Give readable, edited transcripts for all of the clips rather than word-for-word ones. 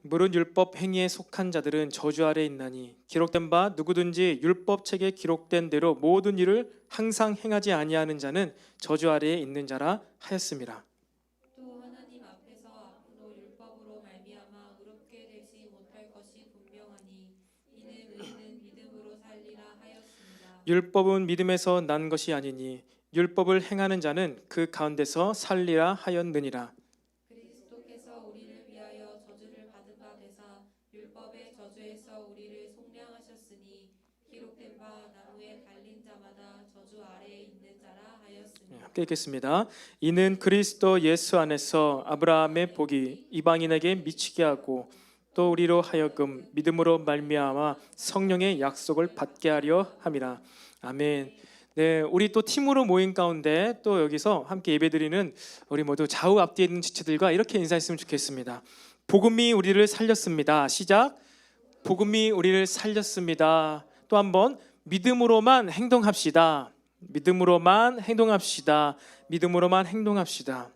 물은 율법 행위에 속한 자들은 저주 아래 있나니 기록된 바 누구든지 율법책에 기록된 대로 모든 일을 항상 행하지 아니하는 자는 저주 아래에 있는 자라 하였습니다. 또 하나님 앞에서 앞으로 율법으로 말미암아 의롭게 되지 못할 것이 분명하니 이는 의인은 믿음으로 살리라 하였습니다. 율법은 믿음에서 난 것이 아니니 율법을 행하는 자는 그 가운데서 살리라 하였느니라. 그리스도께서 우리를 위하여 저주를 받은 바 되사 율법의 저주에서 우리를 속량하셨으니 기록된 바 나무에 달린 자마다 저주 아래에 있는 자라 하였으니. 함께 읽겠습니다. 이는 그리스도 예수 안에서 아브라함의 복이 이방인에게 미치게 하고 또 우리로 하여금 믿음으로 말미암아 성령의 약속을 받게 하려 함이라. 아멘. 네, 우리 또 팀으로 모인 가운데 또 여기서 함께 예배드리는 우리 모두 좌우 앞뒤에 있는 지체들과 이렇게 인사했으면 좋겠습니다. 복음이 우리를 살렸습니다. 시작. 복음이 우리를 살렸습니다. 또 한번 믿음으로만 행동합시다. 믿음으로만 행동합시다. 믿음으로만 행동합시다.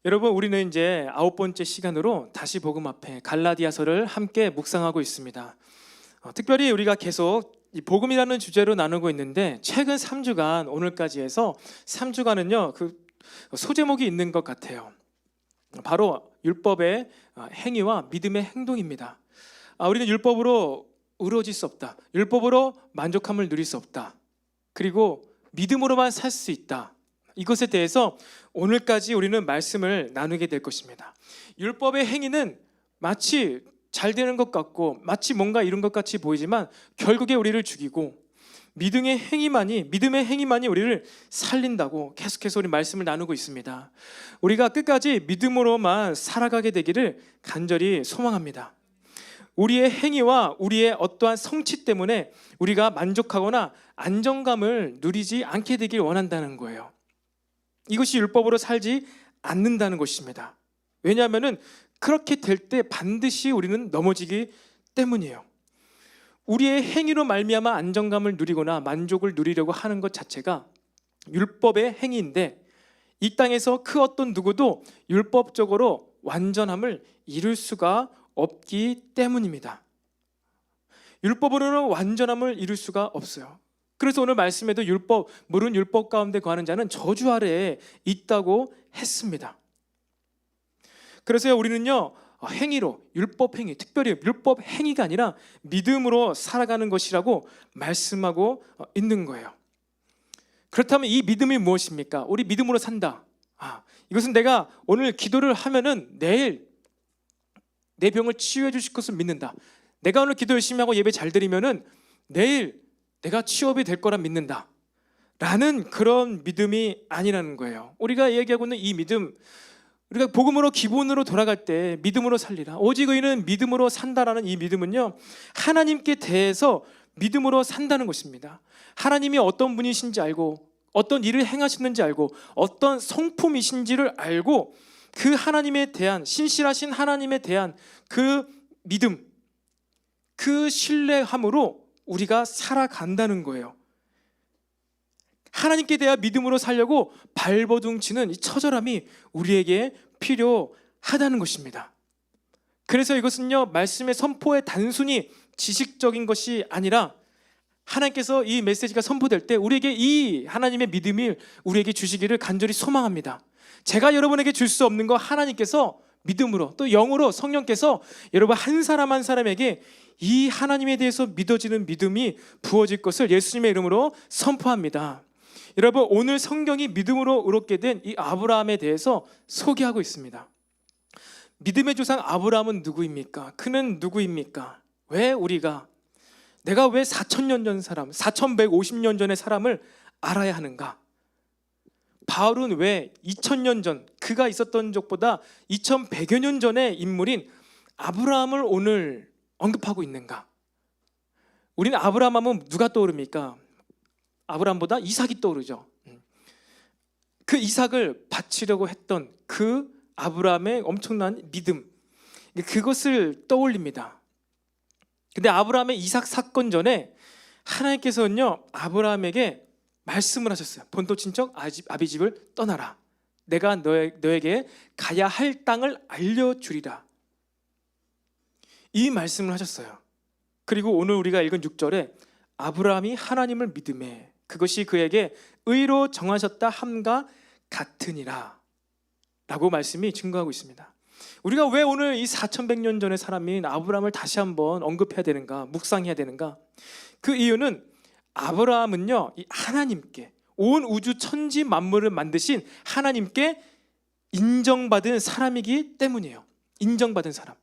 여러분, 우리는 이제 9번째 시간으로 다시 복음 앞에 갈라디아서를 함께 묵상하고 있습니다. 특별히 우리가 계속 이 복음이라는 주제로 나누고 있는데 최근 3주간 오늘까지 해서 3주간은요 그 소제목이 있는 것 같아요. 바로 율법의 행위와 믿음의 행동입니다. 우리는 율법으로 의로워질 수 없다. 율법으로 만족함을 누릴 수 없다. 그리고 믿음으로만 살 수 있다. 이것에 대해서 오늘까지 우리는 말씀을 나누게 될 것입니다. 율법의 행위는 마치 잘 되는 것 같고 마치 뭔가 이룬 것 같이 보이지만 결국에 우리를 죽이고 믿음의 행위만이 우리를 살린다고 계속해서 우리 말씀을 나누고 있습니다. 우리가 끝까지 믿음으로만 살아가게 되기를 간절히 소망합니다. 우리의 행위와 우리의 어떠한 성취 때문에 우리가 만족하거나 안정감을 누리지 않게 되길 원한다는 거예요. 이것이 율법으로 살지 않는다는 것입니다. 왜냐하면 그렇게 될 때 반드시 우리는 넘어지기 때문이에요. 우리의 행위로 말미암아 안정감을 누리거나 만족을 누리려고 하는 것 자체가 율법의 행위인데 이 땅에서 그 어떤 누구도 율법적으로 완전함을 이룰 수가 없기 때문입니다. 율법으로는 완전함을 이룰 수가 없어요. 그래서 오늘 말씀에도 물은 율법 가운데 거하는 자는 저주 아래에 있다고 했습니다. 그래서 우리는요 행위로 율법 행위, 특별히 율법 행위가 아니라 믿음으로 살아가는 것이라고 말씀하고 있는 거예요. 그렇다면 이 믿음이 무엇입니까? 우리 믿음으로 산다. 이것은 내가 오늘 기도를 하면은 내일 내 병을 치유해 주실 것을 믿는다. 내가 오늘 기도 열심히 하고 예배 잘 드리면은 내일 내가 취업이 될 거라 믿는다. 라는 그런 믿음이 아니라는 거예요. 우리가 얘기하고 있는 이 믿음, 우리가 복음으로 기본으로 돌아갈 때 믿음으로 살리라. 오직 의인은 믿음으로 산다라는 이 믿음은요 하나님께 대해서 믿음으로 산다는 것입니다. 하나님이 어떤 분이신지 알고 어떤 일을 행하시는지 알고 어떤 성품이신지를 알고 그 하나님에 대한 신실하신 하나님에 대한 그 믿음, 그 신뢰함으로 우리가 살아간다는 거예요. 하나님께 대한 믿음으로 살려고 발버둥치는 이 처절함이 우리에게 필요하다는 것입니다. 그래서 이것은요 말씀의 선포의 단순히 지식적인 것이 아니라 하나님께서 이 메시지가 선포될 때 우리에게 이 하나님의 믿음을 우리에게 주시기를 간절히 소망합니다. 제가 여러분에게 줄 수 없는 거 하나님께서 믿음으로 또 영으로 성령께서 여러분 한 사람 한 사람에게 이 하나님에 대해서 믿어지는 믿음이 부어질 것을 예수님의 이름으로 선포합니다. 여러분 오늘 성경이 믿음으로 의롭게 된 이 아브라함에 대해서 소개하고 있습니다. 믿음의 조상 아브라함은 누구입니까? 그는 누구입니까? 내가 왜 4,000년 전 사람, 4,150년 전의 사람을 알아야 하는가? 바울은 왜 2,000년 전 그가 있었던 적보다 2,100여 년 전의 인물인 아브라함을 오늘 언급하고 있는가? 우리는 아브라함 하면 누가 떠오릅니까? 아브라함보다 이삭이 떠오르죠. 그 이삭을 바치려고 했던 그 아브라함의 엄청난 믿음, 그것을 떠올립니다. 근데 아브라함의 이삭 사건 전에 하나님께서는요 아브라함에게 말씀을 하셨어요. 본토 친척 아비 집을 떠나라. 내가 너에게 가야 할 땅을 알려주리라. 이 말씀을 하셨어요. 그리고 오늘 우리가 읽은 6절에 아브라함이 하나님을 믿음에 그것이 그에게 의로 정하셨다 함과 같으니라 라고 말씀이 증거하고 있습니다. 우리가 왜 오늘 이 4100년 전의 사람인 아브라함을 다시 한번 언급해야 되는가, 묵상해야 되는가? 그 이유는 아브라함은요, 이 하나님께, 온 우주 천지 만물을 만드신 하나님께 인정받은 사람이기 때문이에요. 인정받은 사람.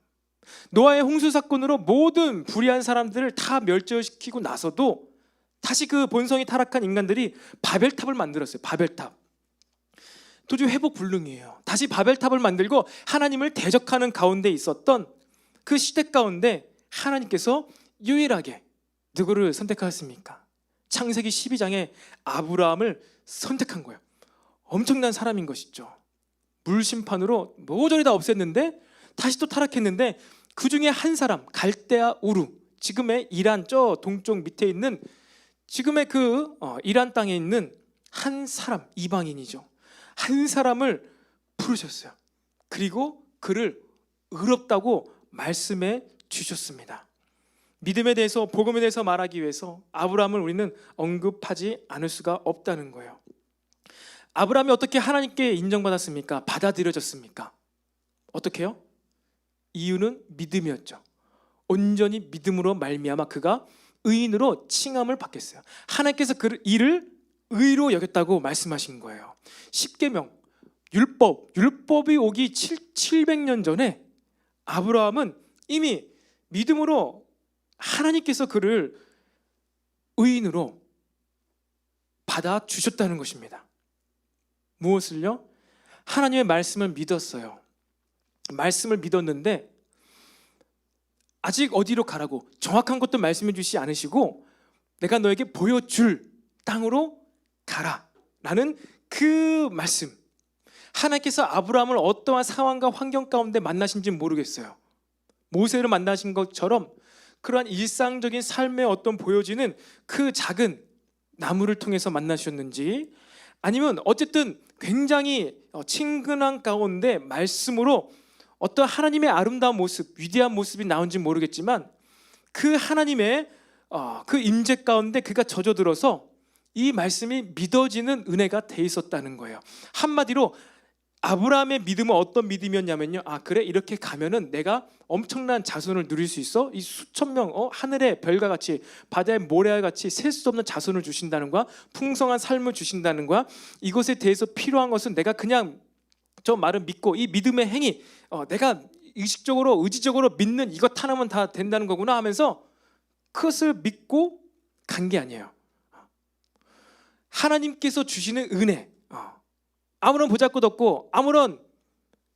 노아의 홍수 사건으로 모든 불의한 사람들을 다 멸절시키고 나서도 다시 그 본성이 타락한 인간들이 바벨탑을 만들었어요. 바벨탑. 도저히 회복 불능이에요. 다시 바벨탑을 만들고 하나님을 대적하는 가운데 있었던 그 시대 가운데 하나님께서 유일하게 누구를 선택하셨습니까? 창세기 12장에 아브라함을 선택한 거예요. 엄청난 사람인 것이죠. 물심판으로 모조리 다 없앴는데 다시 또 타락했는데 그 중에 한 사람, 갈대아 우르, 지금의 이란 저 동쪽 밑에 있는 지금의 그 이란 땅에 있는 한 사람, 이방인이죠. 한 사람을 부르셨어요. 그리고 그를 의롭다고 말씀해 주셨습니다. 믿음에 대해서, 복음에 대해서 말하기 위해서 아브라함을 우리는 언급하지 않을 수가 없다는 거예요. 아브라함이 어떻게 하나님께 인정받았습니까? 받아들여졌습니까? 어떻게요? 이유는 믿음이었죠. 온전히 믿음으로 말미암아 그가 의인으로 칭함을 받겠어요. 하나님께서 그 이를 의로 여겼다고 말씀하신 거예요. 십계명, 율법이 오기 700년 전에 아브라함은 이미 믿음으로 하나님께서 그를 의인으로 받아주셨다는 것입니다. 무엇을요? 하나님의 말씀을 믿었어요. 말씀을 믿었는데 아직 어디로 가라고 정확한 것도 말씀해 주시지 않으시고 내가 너에게 보여줄 땅으로 가라 라는 그 말씀, 하나님께서 아브라함을 어떠한 상황과 환경 가운데 만나신지 모르겠어요. 모세를 만나신 것처럼 그러한 일상적인 삶의 어떤 보여지는 그 작은 나무를 통해서 만나셨는지, 아니면 어쨌든 굉장히 친근한 가운데 말씀으로 어떤 하나님의 아름다운 모습, 위대한 모습이 나온지 모르겠지만 그 하나님의 그 임재 가운데 그가 젖어들어서 이 말씀이 믿어지는 은혜가 돼 있었다는 거예요. 한마디로 아브라함의 믿음은 어떤 믿음이었냐면요, 그래, 이렇게 가면은 내가 엄청난 자손을 누릴 수 있어? 이 수천 명, 하늘의 별과 같이, 바다의 모래와 같이 셀 수 없는 자손을 주신다는 거야. 풍성한 삶을 주신다는 거야. 이것에 대해서 필요한 것은 내가 그냥 저 말을 믿고 이 믿음의 행위, 내가 의식적으로 의지적으로 믿는 이것 하나면 다 된다는 거구나 하면서 그것을 믿고 간 게 아니에요. 하나님께서 주시는 은혜, 아무런 보잘것없고 아무런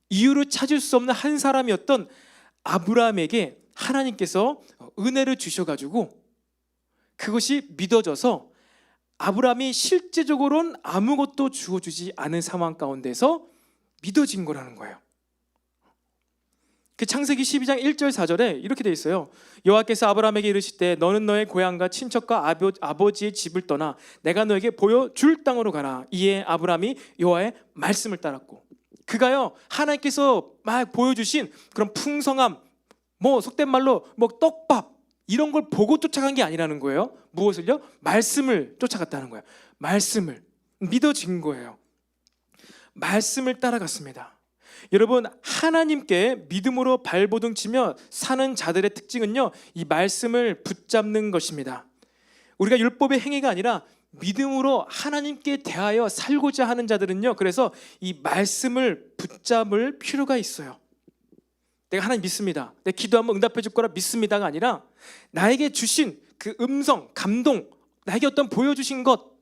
이유를 찾을 수 없는 한 사람이었던 아브라함에게 하나님께서 은혜를 주셔가지고 그것이 믿어져서 아브라함이 실제적으로는 아무것도 주어주지 않은 상황 가운데서 믿어진 거라는 거예요. 그 창세기 12장 1절 4절에 이렇게 되어 있어요. 여호와께서 아브라함에게 이르시되 너는 너의 고향과 친척과 아버지의 집을 떠나 내가 너에게 보여줄 땅으로 가라. 이에 아브라함이 여호와의 말씀을 따랐고, 그가요 하나님께서 막 보여주신 그런 풍성함, 속된 말로 떡밥 이런 걸 보고 쫓아간 게 아니라는 거예요. 무엇을요? 말씀을 쫓아갔다는 거예요. 말씀을 믿어진 거예요. 말씀을 따라갔습니다. 여러분, 하나님께 믿음으로 발버둥 치며 사는 자들의 특징은요, 이 말씀을 붙잡는 것입니다. 우리가 율법의 행위가 아니라 믿음으로 하나님께 대하여 살고자 하는 자들은요, 그래서 이 말씀을 붙잡을 필요가 있어요. 내가 하나님 믿습니다, 내 기도하면 응답해 줄 거라 믿습니다가 아니라 나에게 주신 그 음성, 감동, 나에게 어떤 보여주신 것,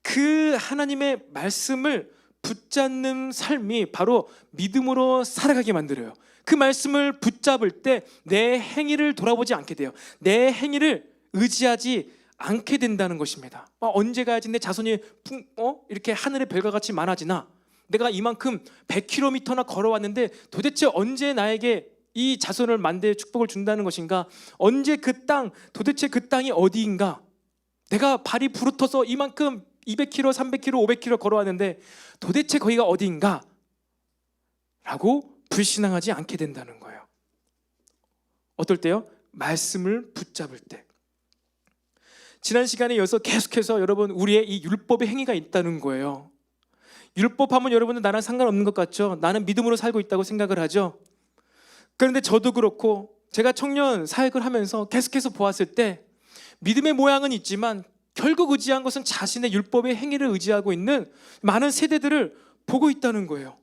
그 하나님의 말씀을 붙잡는 삶이 바로 믿음으로 살아가게 만들어요. 그 말씀을 붙잡을 때 내 행위를 돌아보지 않게 돼요. 내 행위를 의지하지 않게 된다는 것입니다. 언제 가야지 내 자손이 이렇게 하늘의 별과 같이 많아지나? 내가 이만큼 100km나 걸어왔는데 도대체 언제 나에게 이 자손을 만대의 축복을 준다는 것인가? 언제 그 땅, 도대체 그 땅이 어디인가? 내가 발이 부르터서 이만큼 200km, 300km, 500km 걸어왔는데 도대체 거기가 어디인가? 라고 불신앙하지 않게 된다는 거예요. 어떨 때요? 말씀을 붙잡을 때. 지난 시간에 이어서 계속해서 여러분 우리의 이 율법의 행위가 있다는 거예요. 율법하면 여러분은 나랑 상관없는 것 같죠? 나는 믿음으로 살고 있다고 생각을 하죠. 그런데 저도 그렇고 제가 청년 사역을 하면서 계속해서 보았을 때 믿음의 모양은 있지만 결국 의지한 것은 자신의 율법의 행위를 의지하고 있는 많은 세대들을 보고 있다는 거예요.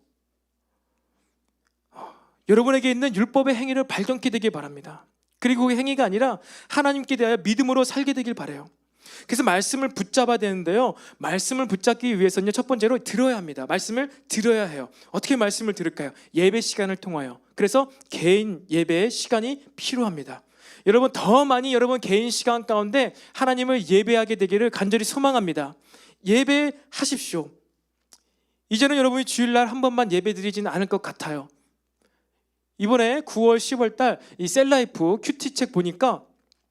여러분에게 있는 율법의 행위를 발견케 되길 바랍니다. 그리고 그 행위가 아니라 하나님께 대하여 믿음으로 살게 되길 바라요. 그래서 말씀을 붙잡아야 되는데요, 말씀을 붙잡기 위해서는요, 첫 번째로 들어야 합니다. 말씀을 들어야 해요. 어떻게 말씀을 들을까요? 예배 시간을 통하여. 그래서 개인 예배의 시간이 필요합니다. 여러분 더 많이 여러분 개인 시간 가운데 하나님을 예배하게 되기를 간절히 소망합니다. 예배하십시오. 이제는 여러분이 주일날 한 번만 예배 드리지는 않을 것 같아요. 이번에 9월 10월 달 이 셀라이프 큐티 책 보니까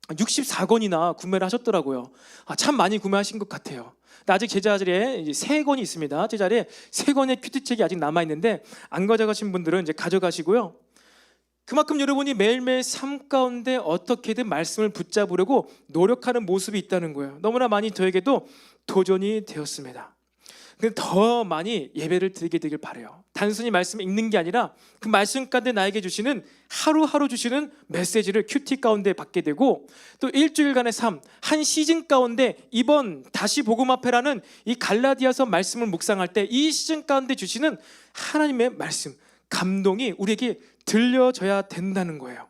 64권이나 구매를 하셨더라고요. 참 많이 구매하신 것 같아요. 근데 아직 제 자리에 3권이 있습니다. 제 자리에 3권의 큐티 책이 아직 남아 있는데 안 가져가신 분들은 이제 가져가시고요. 그만큼 여러분이 매일매일 삶 가운데 어떻게든 말씀을 붙잡으려고 노력하는 모습이 있다는 거예요. 너무나 많이 저에게도 도전이 되었습니다. 근데 더 많이 예배를 드리게 되길 바라요. 단순히 말씀을 읽는 게 아니라 그 말씀 가운데 나에게 주시는 하루하루 주시는 메시지를 큐티 가운데 받게 되고, 또 일주일간의 삶, 한 시즌 가운데 이번 다시 복음 앞에라는 이 갈라디아서 말씀을 묵상할 때 이 시즌 가운데 주시는 하나님의 말씀, 감동이 우리에게 들려져야 된다는 거예요.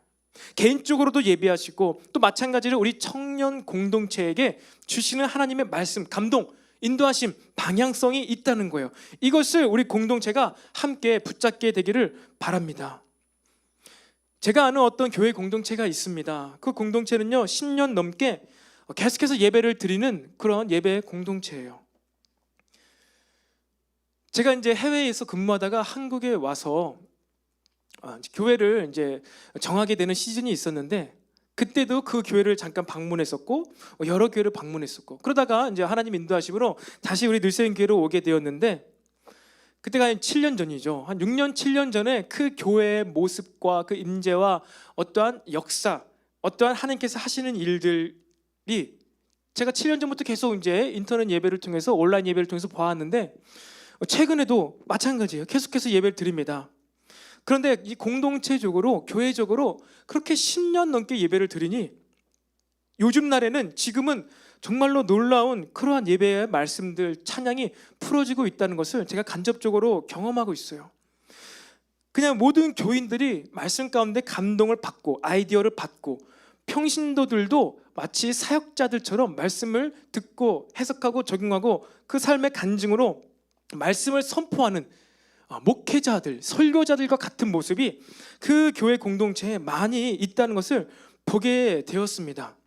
개인적으로도 예배하시고 또 마찬가지로 우리 청년 공동체에게 주시는 하나님의 말씀, 감동, 인도하심, 방향성이 있다는 거예요. 이것을 우리 공동체가 함께 붙잡게 되기를 바랍니다. 제가 아는 어떤 교회 공동체가 있습니다. 그 공동체는요 10년 넘게 계속해서 예배를 드리는 그런 예배 공동체예요. 제가 이제 해외에서 근무하다가 한국에 와서 교회를 이제 정하게 되는 시즌이 있었는데, 그때도 그 교회를 잠깐 방문했었고 여러 교회를 방문했었고, 그러다가 이제 하나님 인도하심으로 다시 우리 늘세인 교회로 오게 되었는데, 그때가 한 7년 전이죠. 한 6년 7년 전에 그 교회의 모습과 그 임재와 어떠한 역사, 어떠한 하나님께서 하시는 일들이 제가 7년 전부터 계속 이제 인터넷 예배를 통해서 온라인 예배를 통해서 보았는데, 최근에도 마찬가지예요. 계속해서 예배를 드립니다. 그런데 이 공동체적으로 교회적으로 그렇게 10년 넘게 예배를 드리니 요즘 날에는 지금은 정말로 놀라운 그러한 예배의 말씀들, 찬양이 풀어지고 있다는 것을 제가 간접적으로 경험하고 있어요. 그냥 모든 교인들이 말씀 가운데 감동을 받고 아이디어를 받고, 평신도들도 마치 사역자들처럼 말씀을 듣고 해석하고 적용하고 그 삶의 간증으로 말씀을 선포하는 목회자들, 설교자들과 같은 모습이 그 교회 공동체에 많이 있다는 것을 보게 되었습니다.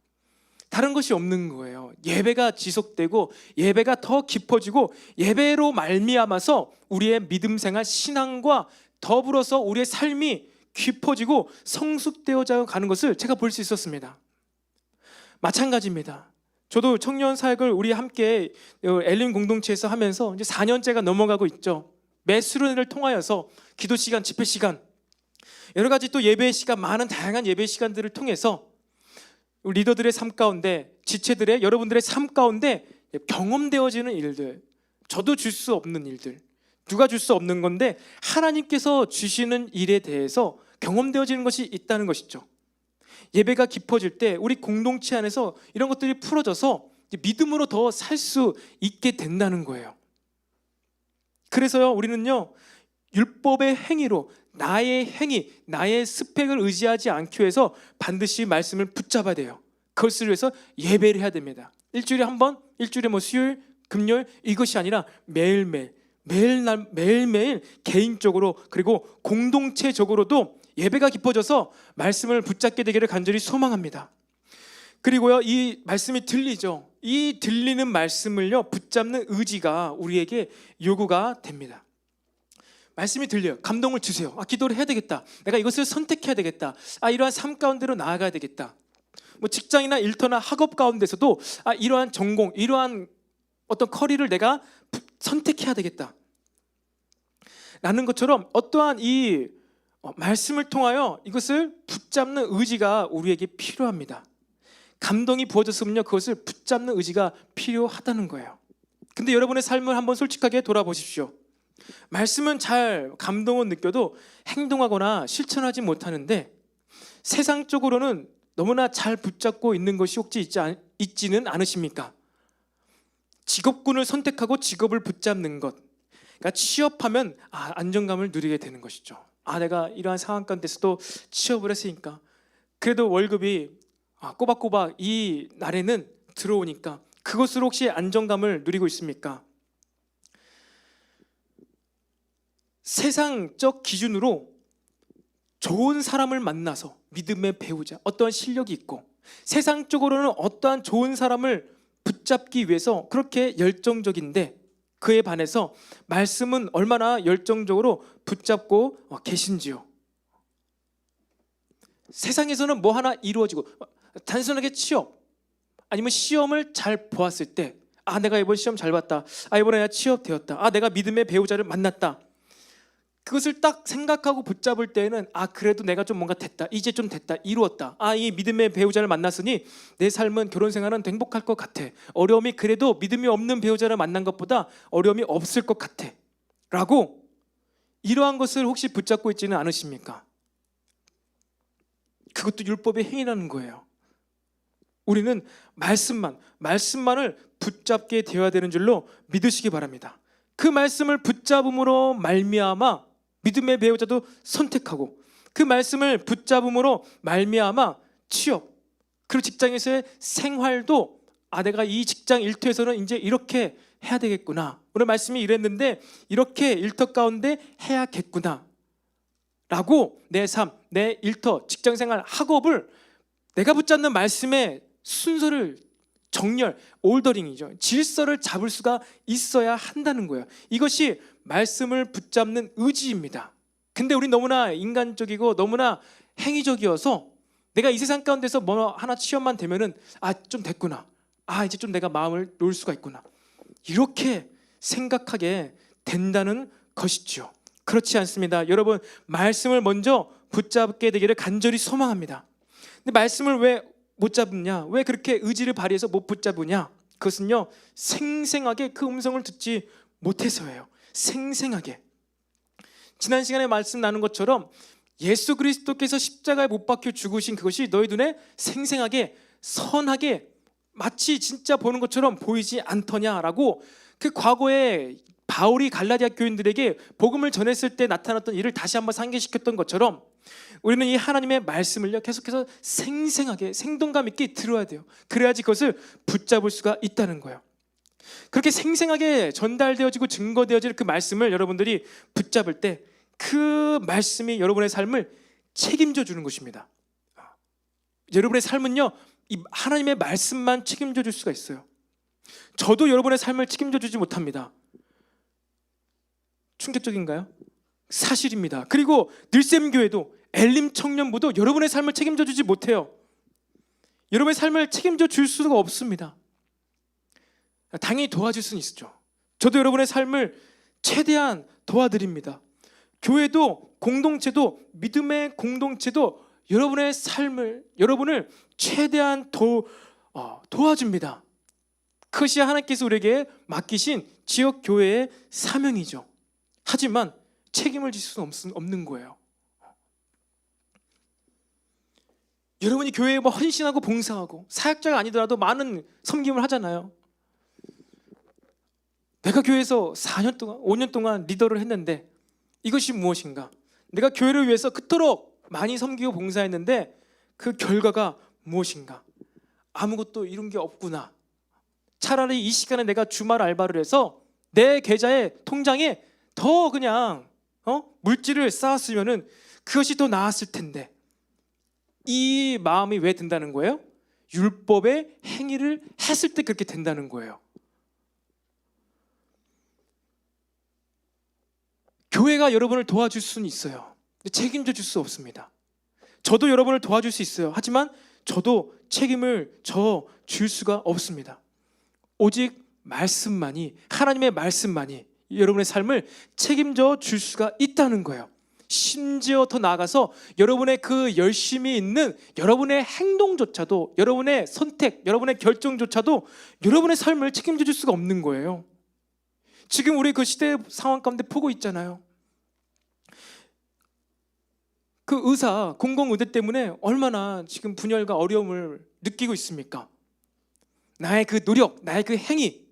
다른 것이 없는 거예요. 예배가 지속되고 예배가 더 깊어지고 예배로 말미암아서 우리의 믿음 생활, 신앙과 더불어서 우리의 삶이 깊어지고 성숙되어져 가는 것을 제가 볼 수 있었습니다. 마찬가지입니다. 저도 청년 사역을 우리 함께 엘림 공동체에서 하면서 이제 4년째가 넘어가고 있죠. 매 수련회를 통하여서 기도 시간, 집회 시간, 여러 가지 또 예배 시간, 많은 다양한 예배 시간들을 통해서 우리 리더들의 삶 가운데, 지체들의 여러분들의 삶 가운데 경험되어지는 일들, 저도 줄 수 없는 일들, 누가 줄 수 없는 건데 하나님께서 주시는 일에 대해서 경험되어지는 것이 있다는 것이죠. 예배가 깊어질 때 우리 공동체 안에서 이런 것들이 풀어져서 믿음으로 더 살 수 있게 된다는 거예요. 그래서요, 우리는요 율법의 행위로 나의 행위, 나의 스펙을 의지하지 않기 위해서 반드시 말씀을 붙잡아야 돼요. 그것을 위해서 예배를 해야 됩니다. 일주일에 한 번, 일주일에 수요일, 금요일, 이것이 아니라 매일매일 개인적으로 그리고 공동체적으로도 예배가 깊어져서 말씀을 붙잡게 되기를 간절히 소망합니다. 그리고요, 이 말씀이 들리죠. 이 들리는 말씀을요 붙잡는 의지가 우리에게 요구가 됩니다. 말씀이 들려요. 감동을 주세요. 기도를 해야 되겠다. 내가 이것을 선택해야 되겠다. 이러한 삶 가운데로 나아가야 되겠다. 뭐 직장이나 일터나 학업 가운데서도 이러한 전공, 이러한 어떤 커리를 내가 선택해야 되겠다 라는 것처럼 어떠한 이 말씀을 통하여 이것을 붙잡는 의지가 우리에게 필요합니다. 감동이 부어졌으면요, 그것을 붙잡는 의지가 필요하다는 거예요. 근데 여러분의 삶을 한번 솔직하게 돌아보십시오. 말씀은 잘 감동은 느껴도 행동하거나 실천하지 못하는데 세상적으로는 너무나 잘 붙잡고 있는 것이 혹시 있지는 않으십니까? 직업군을 선택하고 직업을 붙잡는 것, 그러니까 취업하면 안정감을 누리게 되는 것이죠. 내가 이러한 상황 가운데서도 취업을 했으니까 그래도 월급이 꼬박꼬박 이 날에는 들어오니까 그것으로 혹시 안정감을 누리고 있습니까? 세상적 기준으로 좋은 사람을 만나서 믿음의 배우자, 어떠한 실력이 있고 세상적으로는 어떠한 좋은 사람을 붙잡기 위해서 그렇게 열정적인데 그에 반해서 말씀은 얼마나 열정적으로 붙잡고 계신지요. 세상에서는 뭐 하나 이루어지고 단순하게 취업 아니면 시험을 잘 보았을 때 내가 이번 시험 잘 봤다, 이번에 내가 취업되었다, 내가 믿음의 배우자를 만났다, 그것을 딱 생각하고 붙잡을 때에는 그래도 내가 좀 뭔가 됐다, 이제 좀 됐다, 이루었다, 이 믿음의 배우자를 만났으니 내 삶은 결혼 생활은 행복할 것 같아, 어려움이 그래도 믿음이 없는 배우자를 만난 것보다 어려움이 없을 것 같아 라고 이러한 것을 혹시 붙잡고 있지는 않으십니까? 그것도 율법의 행위라는 거예요. 우리는 말씀만을 붙잡게 되어야 되는 줄로 믿으시기 바랍니다. 그 말씀을 붙잡음으로 말미암아 믿음의 배우자도 선택하고 그 말씀을 붙잡음으로 말미암아 취업 그리고 직장에서의 생활도 내가 이 직장 일터에서는 이제 이렇게 해야 되겠구나, 오늘 말씀이 이랬는데 이렇게 일터 가운데 해야겠구나 라고 내 삶, 내 일터, 직장생활, 학업을 내가 붙잡는 말씀의 순서를 정렬, 올더링이죠. 질서를 잡을 수가 있어야 한다는 거예요. 이것이 말씀을 붙잡는 의지입니다. 근데 우리 너무나 인간적이고 너무나 행위적이어서 내가 이 세상 가운데서 뭐 하나 취업만 되면은 좀 됐구나, 이제 좀 내가 마음을 놓을 수가 있구나, 이렇게 생각하게 된다는 것이죠. 그렇지 않습니다. 여러분, 말씀을 먼저 붙잡게 되기를 간절히 소망합니다. 근데 말씀을 왜 못 잡느냐, 왜 그렇게 의지를 발휘해서 못 붙잡으냐, 그것은요 생생하게 그 음성을 듣지 못해서예요. 생생하게. 지난 시간에 말씀 나눈 것처럼 예수 그리스도께서 십자가에 못 박혀 죽으신 그것이 너희 눈에 생생하게 선하게 마치 진짜 보는 것처럼 보이지 않더냐라고 그 과거에 바울이 갈라디아 교인들에게 복음을 전했을 때 나타났던 일을 다시 한번 상기시켰던 것처럼 우리는 이 하나님의 말씀을요 계속해서 생생하게 생동감 있게 들어야 돼요. 그래야지 그것을 붙잡을 수가 있다는 거예요. 그렇게 생생하게 전달되어지고 증거되어질 그 말씀을 여러분들이 붙잡을 때 그 말씀이 여러분의 삶을 책임져 주는 것입니다. 여러분의 삶은요 이 하나님의 말씀만 책임져 줄 수가 있어요. 저도 여러분의 삶을 책임져 주지 못합니다. 충격적인가요? 사실입니다. 그리고 늘샘교회도 엘림 청년부도 여러분의 삶을 책임져 주지 못해요. 여러분의 삶을 책임져 줄 수가 없습니다. 당연히 도와줄 수는 있죠. 저도 여러분의 삶을 최대한 도와드립니다. 교회도 공동체도 믿음의 공동체도 여러분의 삶을 여러분을 최대한 도와줍니다. 그것이 하나님께서 우리에게 맡기신 지역 교회의 사명이죠. 하지만 책임을 질 수는 없는 거예요. 여러분이 교회에 헌신하고 봉사하고 사역자가 아니더라도 많은 섬김을 하잖아요. 내가 교회에서 4년 동안 5년 동안 리더를 했는데 이것이 무엇인가? 내가 교회를 위해서 그토록 많이 섬기고 봉사했는데 그 결과가 무엇인가? 아무것도 이룬 게 없구나. 차라리 이 시간에 내가 주말 알바를 해서 내 계좌에 통장에 더 그냥 물질을 쌓았으면은 그것이 더 나았을 텐데, 이 마음이 왜 든다는 거예요? 율법의 행위를 했을 때 그렇게 된다는 거예요. 교회가 여러분을 도와줄 수는 있어요. 책임져 줄 수 없습니다. 저도 여러분을 도와줄 수 있어요. 하지만 저도 책임을 줄 수가 없습니다. 오직 말씀만이, 하나님의 말씀만이 여러분의 삶을 책임져 줄 수가 있다는 거예요. 심지어 더 나아가서 여러분의 그 열심이 있는 여러분의 행동조차도, 여러분의 선택, 여러분의 결정조차도 여러분의 삶을 책임져 줄 수가 없는 거예요. 지금 우리 그 시대 상황 가운데 보고 있잖아요. 그 의사, 공공의대 때문에 얼마나 지금 분열과 어려움을 느끼고 있습니까? 나의 그 노력, 나의 그 행위,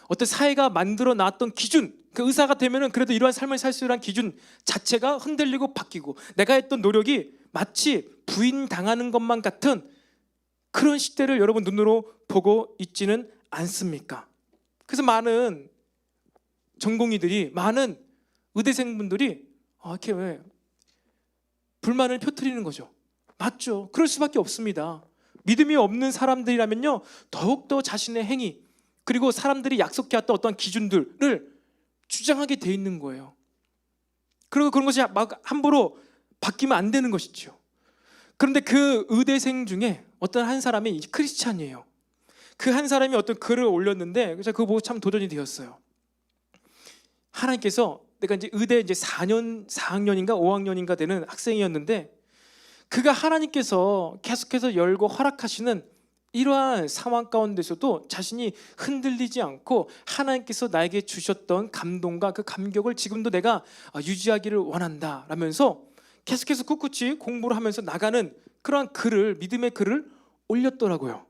어떤 사회가 만들어 놨던 기준, 그 의사가 되면은 그래도 이러한 삶을 살 수 있는 기준 자체가 흔들리고 바뀌고, 내가 했던 노력이 마치 부인당하는 것만 같은 그런 시대를 여러분 눈으로 보고 있지는 않습니까? 그래서 많은 전공의들이, 많은 의대생분들이 이렇게 왜 불만을 펴뜨리는 거죠. 맞죠? 그럴 수밖에 없습니다. 믿음이 없는 사람들이라면요, 더욱더 자신의 행위, 그리고 사람들이 약속해왔던 어떤 기준들을 주장하게 돼 있는 거예요. 그리고 그런 것이 막 함부로 바뀌면 안 되는 것이죠. 그런데 그 의대생 중에 어떤 한 사람이 크리스찬이에요. 그 한 사람이 어떤 글을 올렸는데 제가 그거 보고 참 도전이 되었어요. 하나님께서, 내가 이제 의대 이제 4학년인가 5학년인가 되는 학생이었는데, 그가 하나님께서 계속해서 열고 허락하시는 이러한 상황 가운데서도 자신이 흔들리지 않고 하나님께서 나에게 주셨던 감동과 그 감격을 지금도 내가 유지하기를 원한다 라면서 계속해서 꿋꿋이 공부를 하면서 나가는 그러한 글을, 믿음의 글을 올렸더라고요.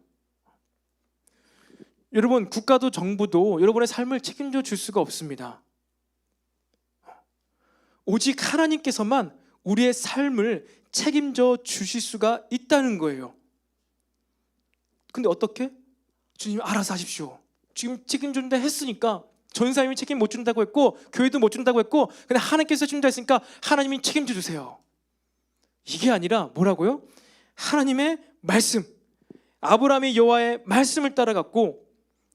여러분, 국가도 정부도 여러분의 삶을 책임져 줄 수가 없습니다. 오직 하나님께서만 우리의 삶을 책임져 주실 수가 있다는 거예요. 근데 어떻게? 주님 알아서 하십시오. 지금 책임준다 했으니까, 전사님이 책임 못 준다고 했고 교회도 못 준다고 했고, 근데 하나님께서 준다 했으니까 하나님이 책임져 주세요. 이게 아니라 뭐라고요? 하나님의 말씀, 아브라함이 여호와의 말씀을 따라갔고,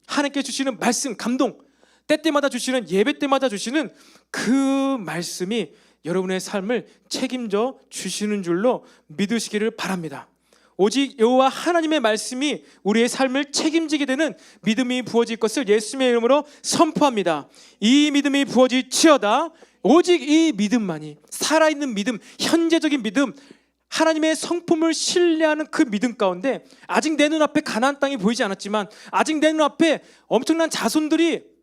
하나님께 주시는 말씀, 감동, 때때마다 주시는, 예배 때마다 주시는 그 말씀이 여러분의 삶을 책임져 주시는 줄로 믿으시기를 바랍니다. 오직 여호와 하나님의 말씀이 우리의 삶을 책임지게 되는 믿음이 부어질 것을 예수님의 이름으로 선포합니다. 이 믿음이 부어질지어다. 오직 이 믿음만이, 살아있는 믿음, 현재적인 믿음, 하나님의 성품을 신뢰하는 그 믿음 가운데, 아직 내 눈앞에 가나안 땅이 보이지 않았지만, 아직 내 눈앞에 엄청난 자손들이,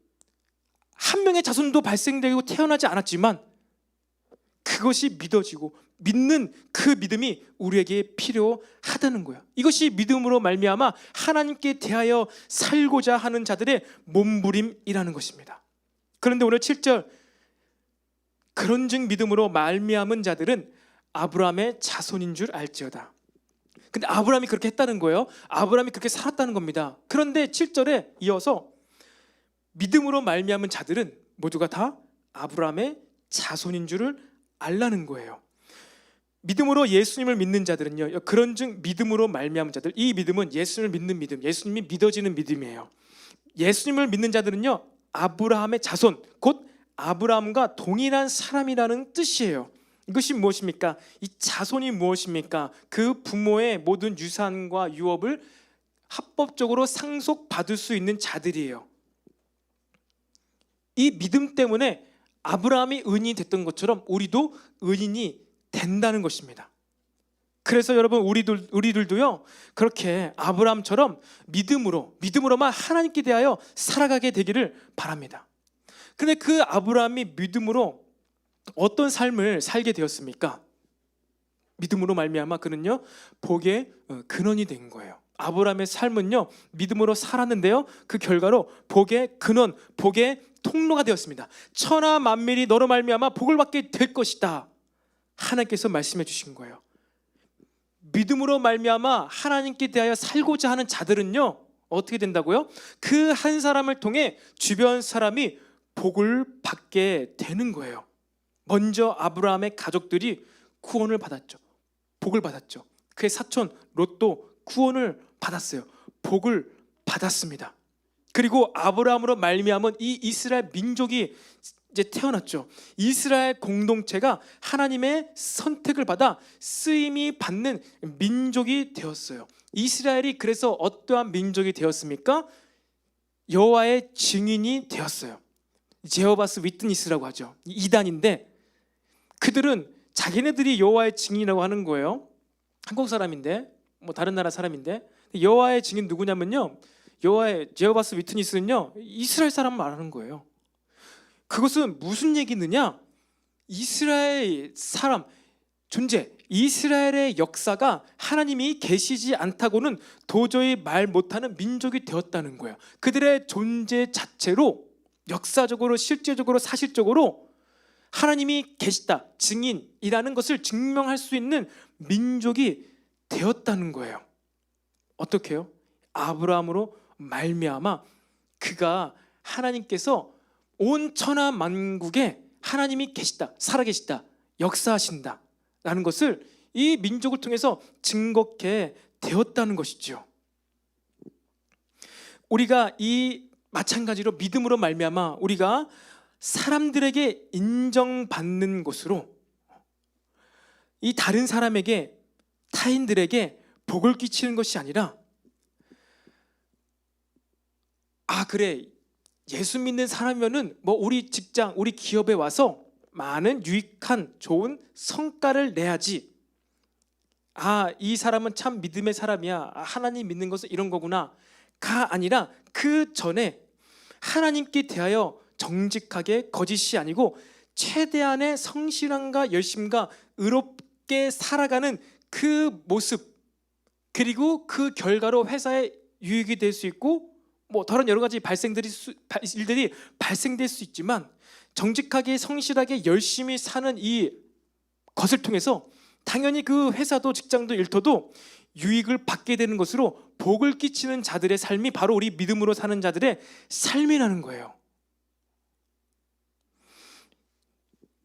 한 명의 자손도 발생되고 태어나지 않았지만, 그것이 믿어지고 믿는 그 믿음이 우리에게 필요하다는 거예요. 이것이 믿음으로 말미암아 하나님께 대하여 살고자 하는 자들의 몸부림이라는 것입니다. 그런데 오늘 7절, 그런즉 믿음으로 말미암은 자들은 아브라함의 자손인 줄 알지어다. 근데 아브라함이 그렇게 했다는 거예요. 아브라함이 그렇게 살았다는 겁니다. 그런데 7절에 이어서 믿음으로 말미암은 자들은 모두가 다 아브라함의 자손인 줄을 알라는 거예요. 믿음으로 예수님을 믿는 자들은요, 그런즉 믿음으로 말미암은 자들, 이 믿음은 예수님을 믿는 믿음, 예수님이 믿어지는 믿음이에요. 예수님을 믿는 자들은요, 아브라함의 자손, 곧 아브라함과 동일한 사람이라는 뜻이에요. 이것이 무엇입니까? 이 자손이 무엇입니까? 그 부모의 모든 유산과 유업을 합법적으로 상속받을 수 있는 자들이에요. 이 믿음 때문에 아브라함이 의인이 됐던 것처럼 우리도 의인이 된다는 것입니다. 그래서 여러분, 우리들도요, 그렇게 아브라함처럼 믿음으로만 하나님께 대하여 살아가게 되기를 바랍니다. 그런데 그 아브라함이 믿음으로 어떤 삶을 살게 되었습니까? 믿음으로 말미암아 그는요, 복의 근원이 된 거예요. 아브라함의 삶은요, 믿음으로 살았는데요, 그 결과로 복의 근원, 복의 통로가 되었습니다. 천하 만민이 너로 말미암아 복을 받게 될 것이다. 하나님께서 말씀해 주신 거예요. 믿음으로 말미암아 하나님께 대하여 살고자 하는 자들은요, 어떻게 된다고요? 그 한 사람을 통해 주변 사람이 복을 받게 되는 거예요. 먼저 아브라함의 가족들이 구원을 받았죠. 복을 받았죠. 그의 사촌 롯도 구원을 받았어요. 복을 받았습니다. 그리고 아브라함으로 말미암은 이 이스라엘 민족이 이제 태어났죠. 이스라엘 공동체가 하나님의 선택을 받아 쓰임이 받는 민족이 되었어요. 이스라엘이 그래서 어떠한 민족이 되었습니까? 여호와의 증인이 되었어요. 제호바스 위트니스라고 하죠. 이단인데, 그들은 자기네들이 여호와의 증인이라고 하는 거예요. 한국 사람인데 뭐 다른 나라 사람인데 여호와의 증인 누구냐면요, 여호와의 제호바스 위트니스는요 이스라엘 사람 말하는 거예요. 그것은 무슨 얘기느냐, 이스라엘 사람 존재, 이스라엘의 역사가 하나님이 계시지 않다고는 도저히 말 못하는 민족이 되었다는 거예요. 그들의 존재 자체로 역사적으로 실제적으로 사실적으로 하나님이 계시다, 증인이라는 것을 증명할 수 있는 민족이 되었다는 거예요. 어떻게 해요? 아브라함으로 말미암아 그가 하나님께서 온 천하 만국에 하나님이 계시다, 살아계시다, 역사하신다 라는 것을 이 민족을 통해서 증거케 되었다는 것이죠. 우리가 이 마찬가지로 믿음으로 말미암아 우리가 사람들에게 인정받는 것으로 이 다른 사람에게, 타인들에게 복을 끼치는 것이 아니라, 아 그래 예수 믿는 사람이면은 뭐 우리 직장, 우리 기업에 와서 많은 유익한 좋은 성과를 내야지, 아 이 사람은 참 믿음의 사람이야, 아, 하나님 믿는 것은 이런 거구나 가 아니라 그 전에 하나님께 대하여 정직하게, 거짓이 아니고 최대한의 성실함과 열심과 의롭게 살아가는 그 모습, 그리고 그 결과로 회사에 유익이 될 수 있고 뭐 다른 여러 가지 일들이 발생될 수 있지만, 정직하게 성실하게 열심히 사는 이 것을 통해서 당연히 그 회사도 직장도 일터도 유익을 받게 되는 것으로 복을 끼치는 자들의 삶이 바로 우리 믿음으로 사는 자들의 삶이라는 거예요.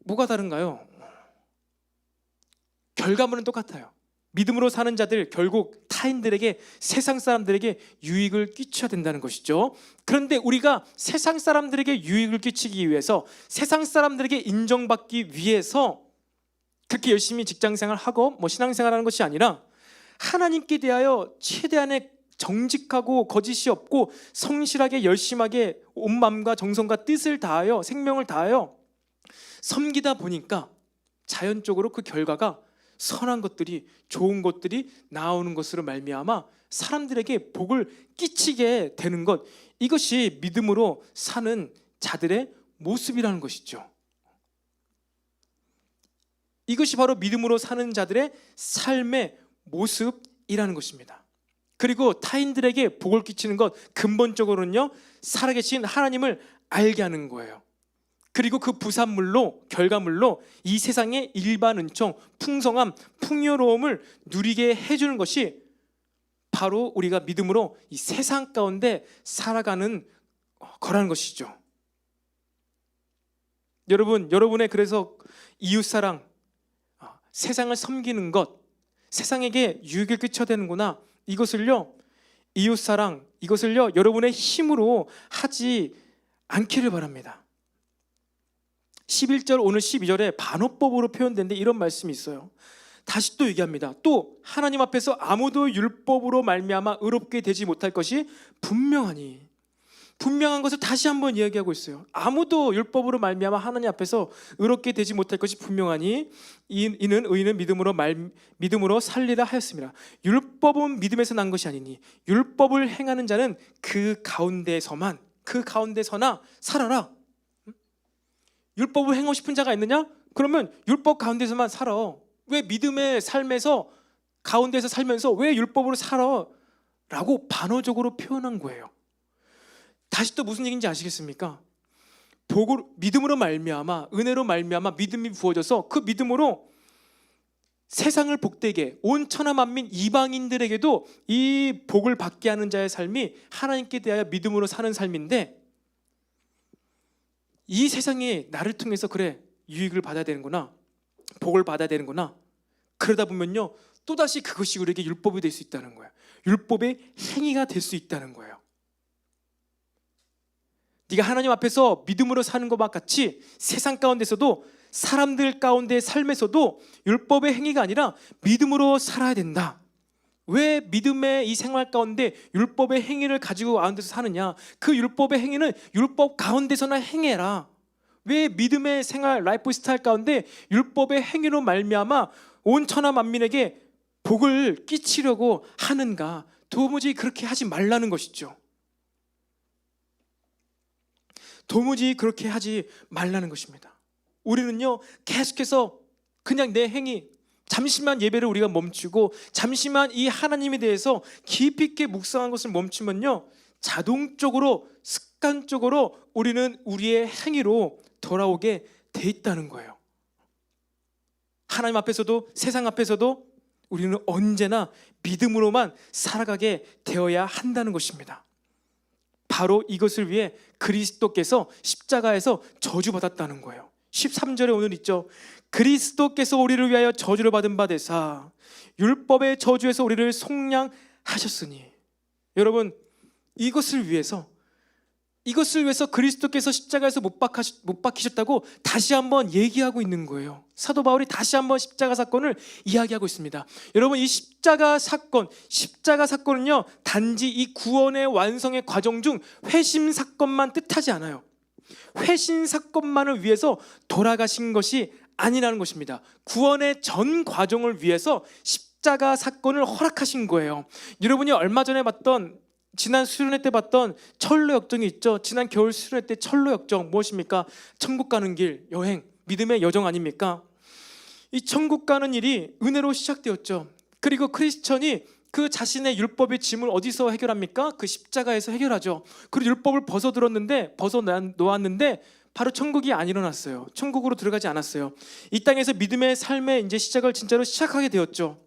뭐가 다른가요? 결과물은 똑같아요. 믿음으로 사는 자들 결국 타인들에게, 세상 사람들에게 유익을 끼쳐야 된다는 것이죠. 그런데 우리가 세상 사람들에게 유익을 끼치기 위해서, 세상 사람들에게 인정받기 위해서 그렇게 열심히 직장생활하고 뭐 신앙생활하는 것이 아니라 하나님께 대하여 최대한의 정직하고 거짓이 없고 성실하게 열심하게 온 마음과 정성과 뜻을 다하여 생명을 다하여 섬기다 보니까 자연적으로 그 결과가 선한 것들이, 좋은 것들이 나오는 것으로 말미암아 사람들에게 복을 끼치게 되는 것, 이것이 믿음으로 사는 자들의 모습이라는 것이죠. 이것이 바로 믿음으로 사는 자들의 삶의 모습이라는 것입니다. 그리고 타인들에게 복을 끼치는 것, 근본적으로는요 살아계신 하나님을 알게 하는 거예요. 그리고 그 부산물로, 결과물로 이 세상의 일반 은총, 풍성함, 풍요로움을 누리게 해주는 것이 바로 우리가 믿음으로 이 세상 가운데 살아가는 거라는 것이죠. 여러분의 그래서 이웃사랑, 세상을 섬기는 것, 세상에게 유익을 끼쳐야 되는구나, 이것을요 이웃사랑, 이것을요 여러분의 힘으로 하지 않기를 바랍니다. 11절 오늘 12절에 반어법으로 표현된데 이런 말씀이 있어요. 다시 또 얘기합니다. 또 하나님 앞에서 아무도 율법으로 말미암아 의롭게 되지 못할 것이 분명하니, 분명한 것을 다시 한번 이야기하고 있어요. 아무도 율법으로 말미암아 하나님 앞에서 의롭게 되지 못할 것이 분명하니 이는 의인은 믿음으로 살리라 하였습니다. 율법은 믿음에서 난 것이 아니니 율법을 행하는 자는 그 가운데서나 살아라. 율법을 행하고 싶은 자가 있느냐? 그러면 율법 가운데서만 살아. 왜 믿음의 삶에서 가운데서 살면서 왜 율법으로 살아? 라고 반어적으로 표현한 거예요. 다시 또 무슨 얘기인지 아시겠습니까? 믿음으로 말미암아, 은혜로 말미암아 믿음이 부어져서 그 믿음으로 세상을 복되게, 온 천하 만민 이방인들에게도 이 복을 받게 하는 자의 삶이 하나님께 대하여 믿음으로 사는 삶인데, 이 세상이 나를 통해서 그래 유익을 받아야 되는구나, 복을 받아야 되는구나, 그러다 보면요 또다시 그것이 우리에게 율법이 될 수 있다는 거예요. 율법의 행위가 될 수 있다는 거예요. 네가 하나님 앞에서 믿음으로 사는 것과 같이 세상 가운데서도, 사람들 가운데의 삶에서도 율법의 행위가 아니라 믿음으로 살아야 된다. 왜 믿음의 이 생활 가운데 율법의 행위를 가지고 가운데서 사느냐? 그 율법의 행위는 율법 가운데서나 행해라. 왜 믿음의 생활, 라이프 스타일 가운데 율법의 행위로 말미암아 온 천하 만민에게 복을 끼치려고 하는가? 도무지 그렇게 하지 말라는 것이죠. 도무지 그렇게 하지 말라는 것입니다. 우리는요, 계속해서 그냥 내 행위, 잠시만 예배를 우리가 멈추고 잠시만 이 하나님에 대해서 깊이 있게 묵상한 것을 멈추면요, 자동적으로 습관적으로 우리는 우리의 행위로 돌아오게 돼 있다는 거예요. 하나님 앞에서도 세상 앞에서도 우리는 언제나 믿음으로만 살아가게 되어야 한다는 것입니다. 바로 이것을 위해 그리스도께서 십자가에서 저주받았다는 거예요. 13절에 오늘 있죠. 그리스도께서 우리를 위하여 저주를 받은 바 되사 율법의 저주에서 우리를 속량하셨으니. 여러분, 이것을 위해서 그리스도께서 십자가에서 못 박히셨다고 다시 한번 얘기하고 있는 거예요. 사도 바울이 다시 한번 십자가 사건을 이야기하고 있습니다. 여러분, 이 십자가 사건은요, 단지 이 구원의 완성의 과정 중 회심 사건만 뜻하지 않아요. 회심 사건만을 위해서 돌아가신 것이 아니라는 것입니다. 구원의 전 과정을 위해서 십자가 사건을 허락하신 거예요. 여러분이 얼마 전에 봤던, 지난 수련회 때 봤던 철로 역정이 있죠. 지난 겨울 수련회 때 철로 역정 무엇입니까? 천국 가는 길, 여행, 믿음의 여정 아닙니까? 이 천국 가는 일이 은혜로 시작되었죠. 그리고 크리스천이 그 자신의 율법의 짐을 어디서 해결합니까? 그 십자가에서 해결하죠. 그리고 율법을 벗어 놓았는데 바로 천국이 안 일어났어요. 천국으로 들어가지 않았어요. 이 땅에서 믿음의 삶의 이제 시작을 진짜로 시작하게 되었죠.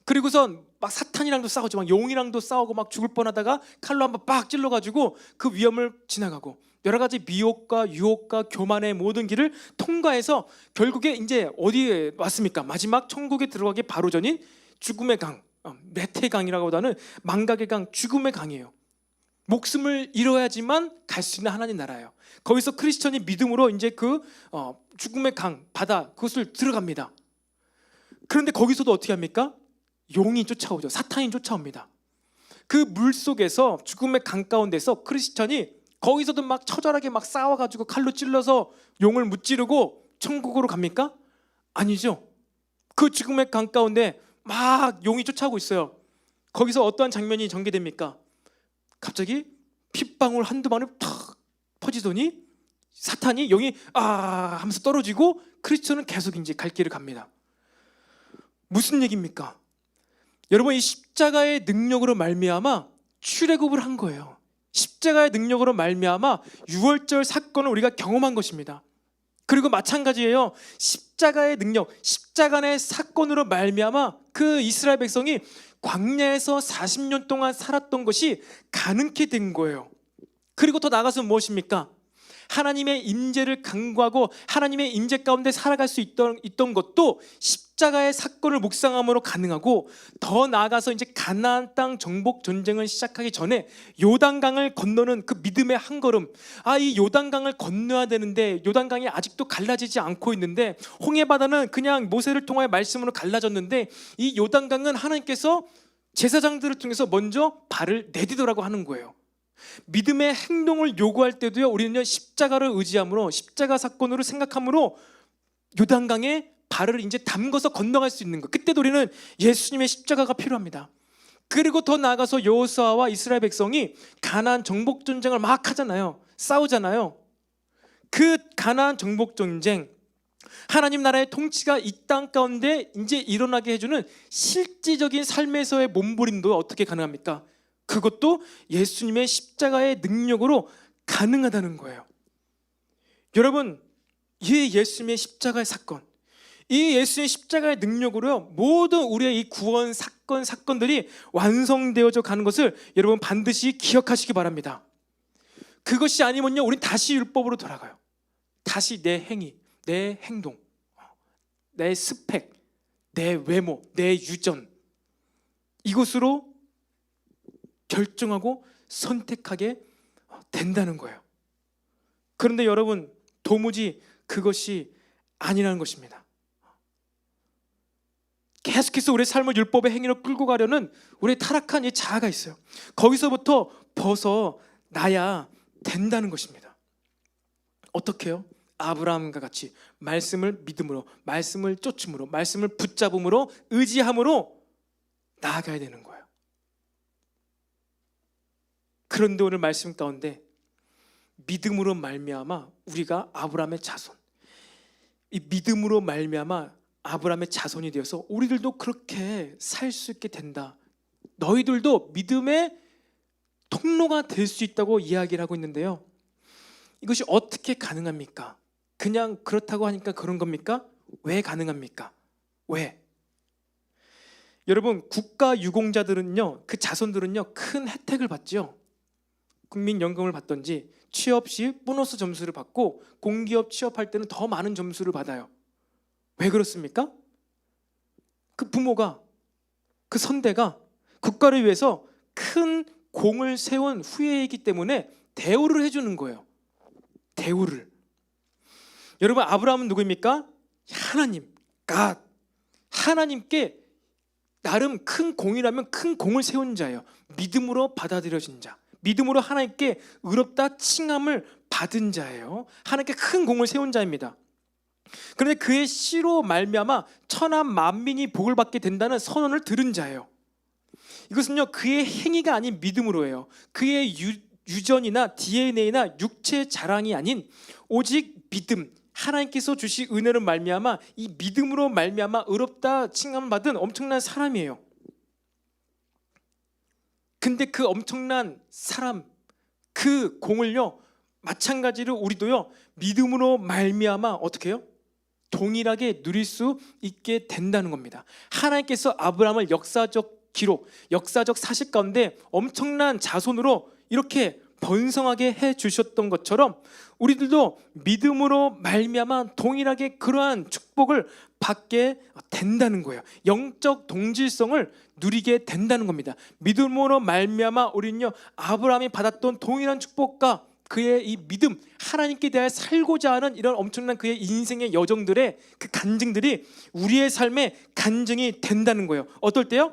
그리고선 막 사탄이랑도 싸우죠. 막 용이랑도 싸우고 막 죽을 뻔하다가 칼로 한번 빡 찔러가지고 그 위험을 지나가고 여러 가지 미혹과 유혹과 교만의 모든 길을 통과해서 결국에 이제 어디에 왔습니까? 마지막 천국에 들어가기 바로 전인 죽음의 강, 메테의 강이라고 하는 망각의 강, 죽음의 강이에요. 목숨을 잃어야지만 갈 수 있는 하나님 나라예요. 거기서 크리스천이 믿음으로 이제 그 죽음의 강, 바다 그것을 들어갑니다. 그런데 거기서도 어떻게 합니까? 용이 쫓아오죠. 사탄이 쫓아옵니다. 그 물속에서 죽음의 강 가운데서 크리스천이 거기서도 막 처절하게 막 싸워가지고 칼로 찔러서 용을 무찌르고 천국으로 갑니까? 아니죠. 그 죽음의 강 가운데 막 용이 쫓아오고 있어요. 거기서 어떠한 장면이 전개됩니까? 갑자기 핏방울 한두 방울 탁 퍼지더니 사탄이 용이 하면서 떨어지고 크리스천은 계속 이제 갈 길을 갑니다. 무슨 얘기입니까? 여러분, 이 십자가의 능력으로 말미암아 출애굽을 한 거예요. 십자가의 능력으로 말미암아 유월절 사건을 우리가 경험한 것입니다. 그리고 마찬가지예요. 십자가의 능력, 십자가의 사건으로 말미암아 그 이스라엘 백성이 광야에서 40년 동안 살았던 것이 가능케 된 거예요. 그리고 더 나아가서 무엇입니까? 하나님의 임재를 간구하고 하나님의 임재 가운데 살아갈 수 있던 것도 십자가의 사건을 묵상함으로 가능하고, 더 나아가서 이제 가나안 땅 정복 전쟁을 시작하기 전에 요단강을 건너는 그 믿음의 한 걸음, 이 요단강을 건너야 되는데 요단강이 아직도 갈라지지 않고 있는데, 홍해바다는 그냥 모세를 통하여 말씀으로 갈라졌는데 이 요단강은 하나님께서 제사장들을 통해서 먼저 발을 내디도라고 하는 거예요. 믿음의 행동을 요구할 때도요, 우리는 십자가를 의지함으로, 십자가 사건으로 생각함으로 요단강에 발을 이제 담궈서 건너갈 수 있는 것, 그때도 우리는 예수님의 십자가가 필요합니다. 그리고 더 나아가서 여호수아와 이스라엘 백성이 가나안 정복 전쟁을 막 하잖아요. 싸우잖아요. 그 가나안 정복 전쟁, 하나님 나라의 통치가 이 땅 가운데 이제 일어나게 해주는 실질적인 삶에서의 몸부림도 어떻게 가능합니까? 그것도 예수님의 십자가의 능력으로 가능하다는 거예요. 여러분, 이 예수님의 십자가의 사건, 이 예수님의 십자가의 능력으로 모든 우리의 이 구원 사건들이 완성되어져 가는 것을 여러분 반드시 기억하시기 바랍니다. 그것이 아니면요, 우린 다시 율법으로 돌아가요. 다시 내 행위, 내 행동, 내 스펙, 내 외모, 내 유전, 이것으로 결정하고 선택하게 된다는 거예요. 그런데 여러분, 도무지 그것이 아니라는 것입니다. 계속해서 우리의 삶을 율법의 행위로 끌고 가려는 우리의 타락한 이 자아가 있어요. 거기서부터 벗어나야 된다는 것입니다. 어떻게 해요? 아브라함과 같이 말씀을 믿음으로, 말씀을 쫓음으로, 말씀을 붙잡음으로, 의지함으로 나아가야 되는 거예요. 그런데 오늘 말씀 가운데 믿음으로 말미암아 우리가 아브라함의 자손, 이 믿음으로 말미암아 아브라함의 자손이 되어서 우리들도 그렇게 살 수 있게 된다. 너희들도 믿음의 통로가 될 수 있다고 이야기를 하고 있는데요. 이것이 어떻게 가능합니까? 그냥 그렇다고 하니까 그런 겁니까? 왜 가능합니까? 왜? 여러분, 국가 유공자들은요, 그 자손들은요, 큰 혜택을 받죠. 국민연금을 받든지 취업 시 보너스 점수를 받고 공기업 취업할 때는 더 많은 점수를 받아요. 왜 그렇습니까? 그 부모가, 그 선대가 국가를 위해서 큰 공을 세운 후예이기 때문에 대우를 해주는 거예요. 대우를. 여러분, 아브라함은 누구입니까? 하나님, 갓. 하나님께 나름 큰 공이라면 큰 공을 세운 자예요. 믿음으로 받아들여진 자, 믿음으로 하나님께 의롭다 칭함을 받은 자예요. 하나님께 큰 공을 세운 자입니다. 그런데 그의 씨로 말미암아 천하 만민이 복을 받게 된다는 선언을 들은 자예요. 이것은요, 그의 행위가 아닌 믿음으로예요. 그의 유전이나 DNA나 육체 자랑이 아닌 오직 믿음, 하나님께서 주신 은혜로 말미암아 이 믿음으로 말미암아 의롭다 칭함을 받은 엄청난 사람이에요. 근데 그 엄청난 사람, 그 공을요, 마찬가지로 우리도요, 믿음으로 말미암아 어떻게 해요? 동일하게 누릴 수 있게 된다는 겁니다. 하나님께서 아브라함을 역사적 기록, 역사적 사실 가운데 엄청난 자손으로 이렇게 번성하게 해주셨던 것처럼 우리들도 믿음으로 말미암아 동일하게 그러한 축복을 받게 된다는 거예요. 영적 동질성을 누리게 된다는 겁니다. 믿음으로 말미암아 우리는요, 아브라함이 받았던 동일한 축복과 그의 이 믿음, 하나님께 대하여 살고자 하는 이런 엄청난 그의 인생의 여정들의 그 간증들이 우리의 삶의 간증이 된다는 거예요. 어떨 때요?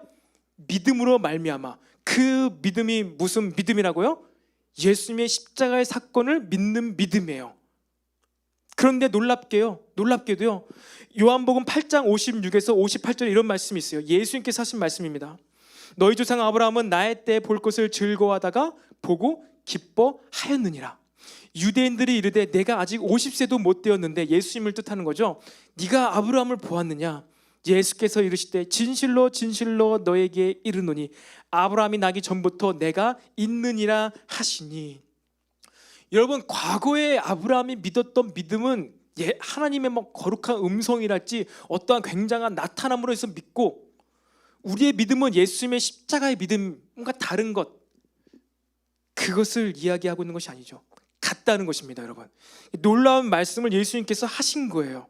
믿음으로 말미암아. 그 믿음이 무슨 믿음이라고요? 예수님의 십자가의 사건을 믿는 믿음이에요. 그런데 놀랍게도요, 요한복음 8장 56에서 58절에 이런 말씀이 있어요. 예수님께서 하신 말씀입니다. 너희 조상 아브라함은 나의 때 볼 것을 즐거워하다가 보고 기뻐하였느니라. 유대인들이 이르되 내가 아직 50세도 못 되었는데, 예수님을 뜻하는 거죠. 네가 아브라함을 보았느냐? 예수께서 이르시되 진실로 진실로 너에게 이르노니 아브라함이 나기 전부터 내가 있느니라 하시니. 여러분, 과거에 아브라함이 믿었던 믿음은 하나님의 거룩한 음성이랄지 어떠한 굉장한 나타남으로 해서 믿고, 우리의 믿음은 예수님의 십자가의 믿음과 다른 것, 그것을 이야기하고 있는 것이 아니죠. 같다는 것입니다. 여러분, 놀라운 말씀을 예수님께서 하신 거예요.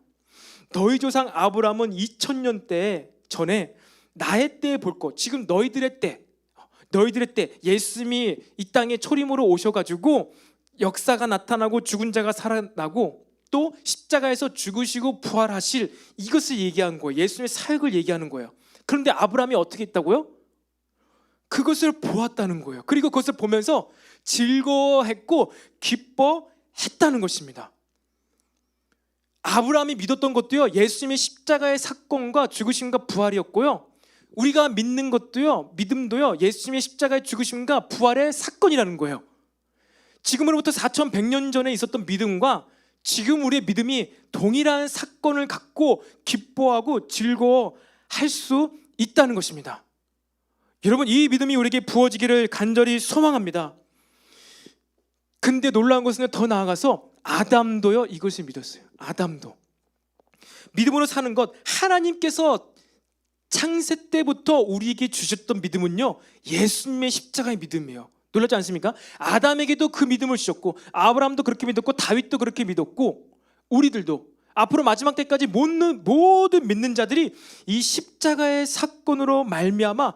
너희 조상 아브라함은 2000년 때 전에 나의 때에 볼 것, 지금 너희들의 때 예수님이 이 땅에 초림으로 오셔가지고 역사가 나타나고 죽은 자가 살아나고 또 십자가에서 죽으시고 부활하실, 이것을 얘기한 거예요. 예수님의 사역을 얘기하는 거예요. 그런데 아브라함이 어떻게 했다고요? 그것을 보았다는 거예요. 그리고 그것을 보면서 즐거워했고 기뻐했다는 것입니다. 아브라함이 믿었던 것도요, 예수님의 십자가의 사건과 죽으심과 부활이었고요, 우리가 믿는 것도요, 믿음도요, 예수님의 십자가의 죽으심과 부활의 사건이라는 거예요. 지금으로부터 4100년 전에 있었던 믿음과 지금 우리의 믿음이 동일한 사건을 갖고 기뻐하고 즐거워할 수 있다는 것입니다. 여러분, 이 믿음이 우리에게 부어지기를 간절히 소망합니다. 근데 놀라운 것은 더 나아가서 아담도요, 이것을 믿었어요. 아담도 믿음으로 사는 것, 하나님께서 창세 때부터 우리에게 주셨던 믿음은요, 예수님의 십자가의 믿음이에요. 놀랍지 않습니까? 아담에게도 그 믿음을 주셨고, 아브라함도 그렇게 믿었고, 다윗도 그렇게 믿었고, 우리들도 앞으로 마지막 때까지 모든 믿는 자들이 이 십자가의 사건으로 말미암아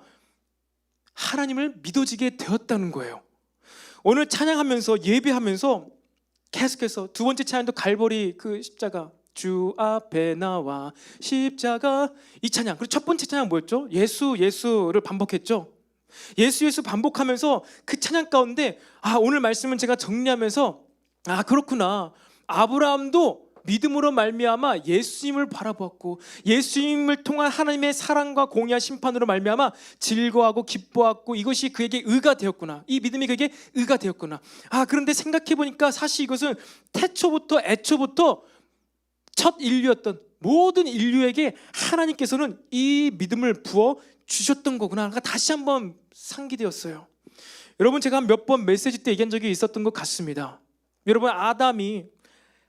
하나님을 믿어지게 되었다는 거예요. 오늘 찬양하면서, 예배하면서 계속해서 두 번째 찬양도 갈보리 그 십자가, 주 앞에 나와 십자가, 이 찬양. 그리고 첫 번째 찬양 뭐였죠? 예수 예수를 반복했죠. 예수 예수 반복하면서 그 찬양 가운데 오늘 말씀은 제가 정리하면서 그렇구나, 아브라함도 믿음으로 말미암아 예수님을 바라보았고 예수님을 통한 하나님의 사랑과 공의와 심판으로 말미암아 즐거워하고 기뻐하고 이것이 그에게 의가 되었구나. 이 믿음이 그에게 의가 되었구나. 그런데 생각해 보니까 사실 이것은 애초부터 첫 인류였던 모든 인류에게 하나님께서는 이 믿음을 부어 주셨던 거구나. 다시 한번 상기되었어요. 여러분, 제가 몇 번 메시지 때 얘기한 적이 있었던 것 같습니다. 여러분, 아담이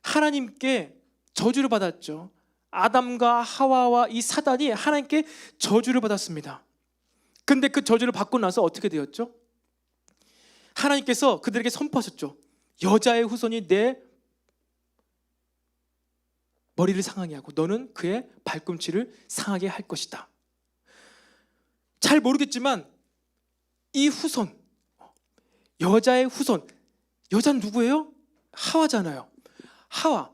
하나님께 저주를 받았죠. 아담과 하와와 이 사단이 하나님께 저주를 받았습니다. 근데 그 저주를 받고 나서 어떻게 되었죠? 하나님께서 그들에게 선포하셨죠. 여자의 후손이 내 머리를 상하게 하고 너는 그의 발꿈치를 상하게 할 것이다. 잘 모르겠지만 이 후손, 여자의 후손, 여자는 누구예요? 하와잖아요. 하와.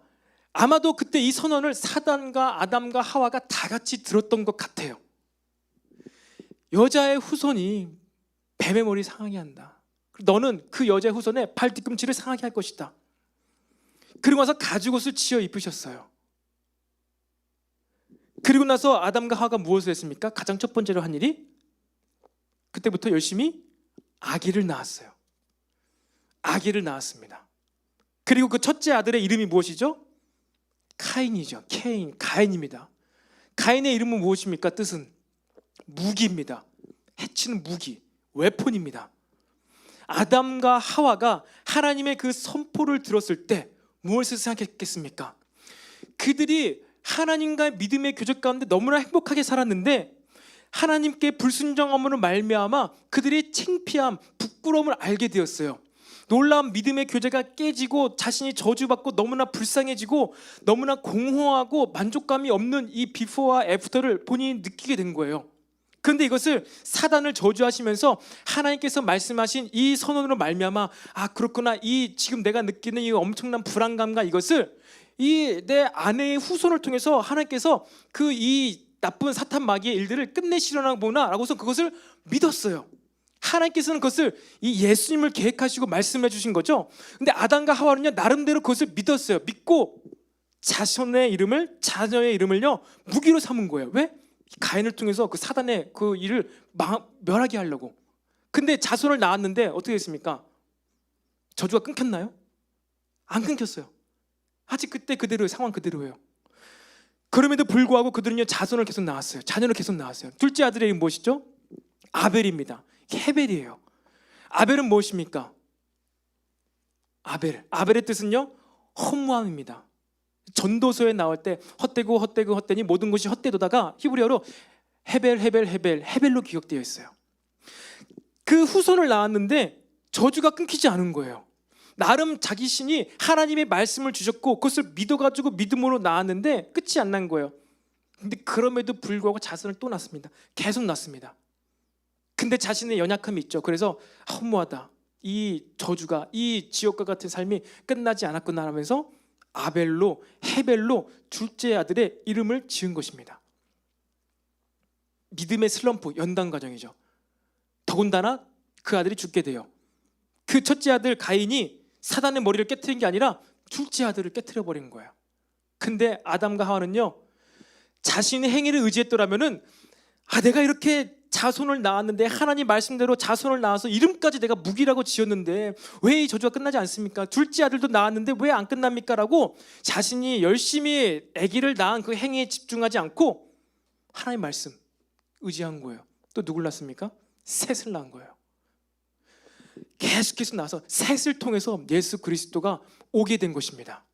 아마도 그때 이 선언을 사단과 아담과 하와가 다 같이 들었던 것 같아요. 여자의 후손이 뱀의 머리 상하게 한다. 너는 그 여자의 후손의 발 뒤꿈치를 상하게 할 것이다. 그리고 나서 가죽옷을 지어 입으셨어요. 그리고 나서 아담과 하와가 무엇을 했습니까? 가장 첫 번째로 한 일이 그때부터 열심히 아기를 낳았어요. 아기를 낳았습니다. 그리고 그 첫째 아들의 이름이 무엇이죠? 카인이죠. 가인입니다. 가인의 이름은 무엇입니까? 뜻은 무기입니다. 해치는 무기, 웨폰입니다. 아담과 하와가 하나님의 그 선포를 들었을 때 무엇을 생각했겠습니까? 그들이 하나님과의 믿음의 교제 가운데 너무나 행복하게 살았는데 하나님께 불순종함으로 말미암아 그들이 창피함, 부끄러움을 알게 되었어요. 놀라운 믿음의 교제가 깨지고 자신이 저주받고 너무나 불쌍해지고 너무나 공허하고 만족감이 없는 이 비포와 애프터를 본인이 느끼게 된 거예요. 그런데 이것을 사단을 저주하시면서 하나님께서 말씀하신 이 선언으로 말미암아 그렇구나, 이 지금 내가 느끼는 이 엄청난 불안감과 이것을 이 내 아내의 후손을 통해서 하나님께서 그 이 나쁜 사탄 마귀의 일들을 끝내시려나 라고서 그것을 믿었어요. 하나님께서는 그것을 이 예수님을 계획하시고 말씀해 주신 거죠. 근데 아담과 하와는요 나름대로 그것을 믿었어요. 믿고 자녀의 이름을요 무기로 삼은 거예요. 왜? 가인을 통해서 그 사단의 그 일을 멸하게 하려고. 근데 자손을 낳았는데 어떻게 됐습니까? 저주가 끊겼나요? 안 끊겼어요. 아직 그때 그대로의 상황 그대로예요. 그럼에도 불구하고 그들은요 자손을 계속 낳았어요. 자녀를 계속 낳았어요. 둘째 아들의 이름 무엇이죠? 아벨입니다. 헤벨이에요. 아벨은 무엇입니까? 아벨의 뜻은요 허무함입니다. 전도서에 나올 때 헛되니 모든 것이 헛되도다가 히브리어로 헤벨로 기억되어 있어요. 그 후손을 낳았는데 저주가 끊기지 않은 거예요. 나름 자기 신이 하나님의 말씀을 주셨고 그것을 믿어가지고 믿음으로 낳았는데 끝이 안 난 거예요. 근데 그럼에도 불구하고 자손을 또 낳습니다. 계속 낳습니다. 근데 자신의 연약함이 있죠. 그래서 허무하다, 이 저주가, 이 지옥과 같은 삶이 끝나지 않았구나 하면서 헤벨로 둘째 아들의 이름을 지은 것입니다. 믿음의 슬럼프, 연단 과정이죠. 더군다나 그 아들이 죽게 돼요. 그 첫째 아들 가인이 사단의 머리를 깨트린 게 아니라 둘째 아들을 깨트려 버린 거예요. 근데 아담과 하와는요 자신의 행위를 의지했더라면은 내가 이렇게 자손을 낳았는데 하나님 말씀대로 자손을 낳아서 이름까지 내가 무기라고 지었는데 왜 이 저주가 끝나지 않습니까? 둘째 아들도 낳았는데 왜 안 끝납니까? 라고 자신이 열심히 아기를 낳은 그 행위에 집중하지 않고 하나님 말씀 의지한 거예요. 또 누굴 낳습니까? 셋을 낳은 거예요. 계속해서 나서 셋을 통해서 예수 그리스도가 오게 된 것입니다.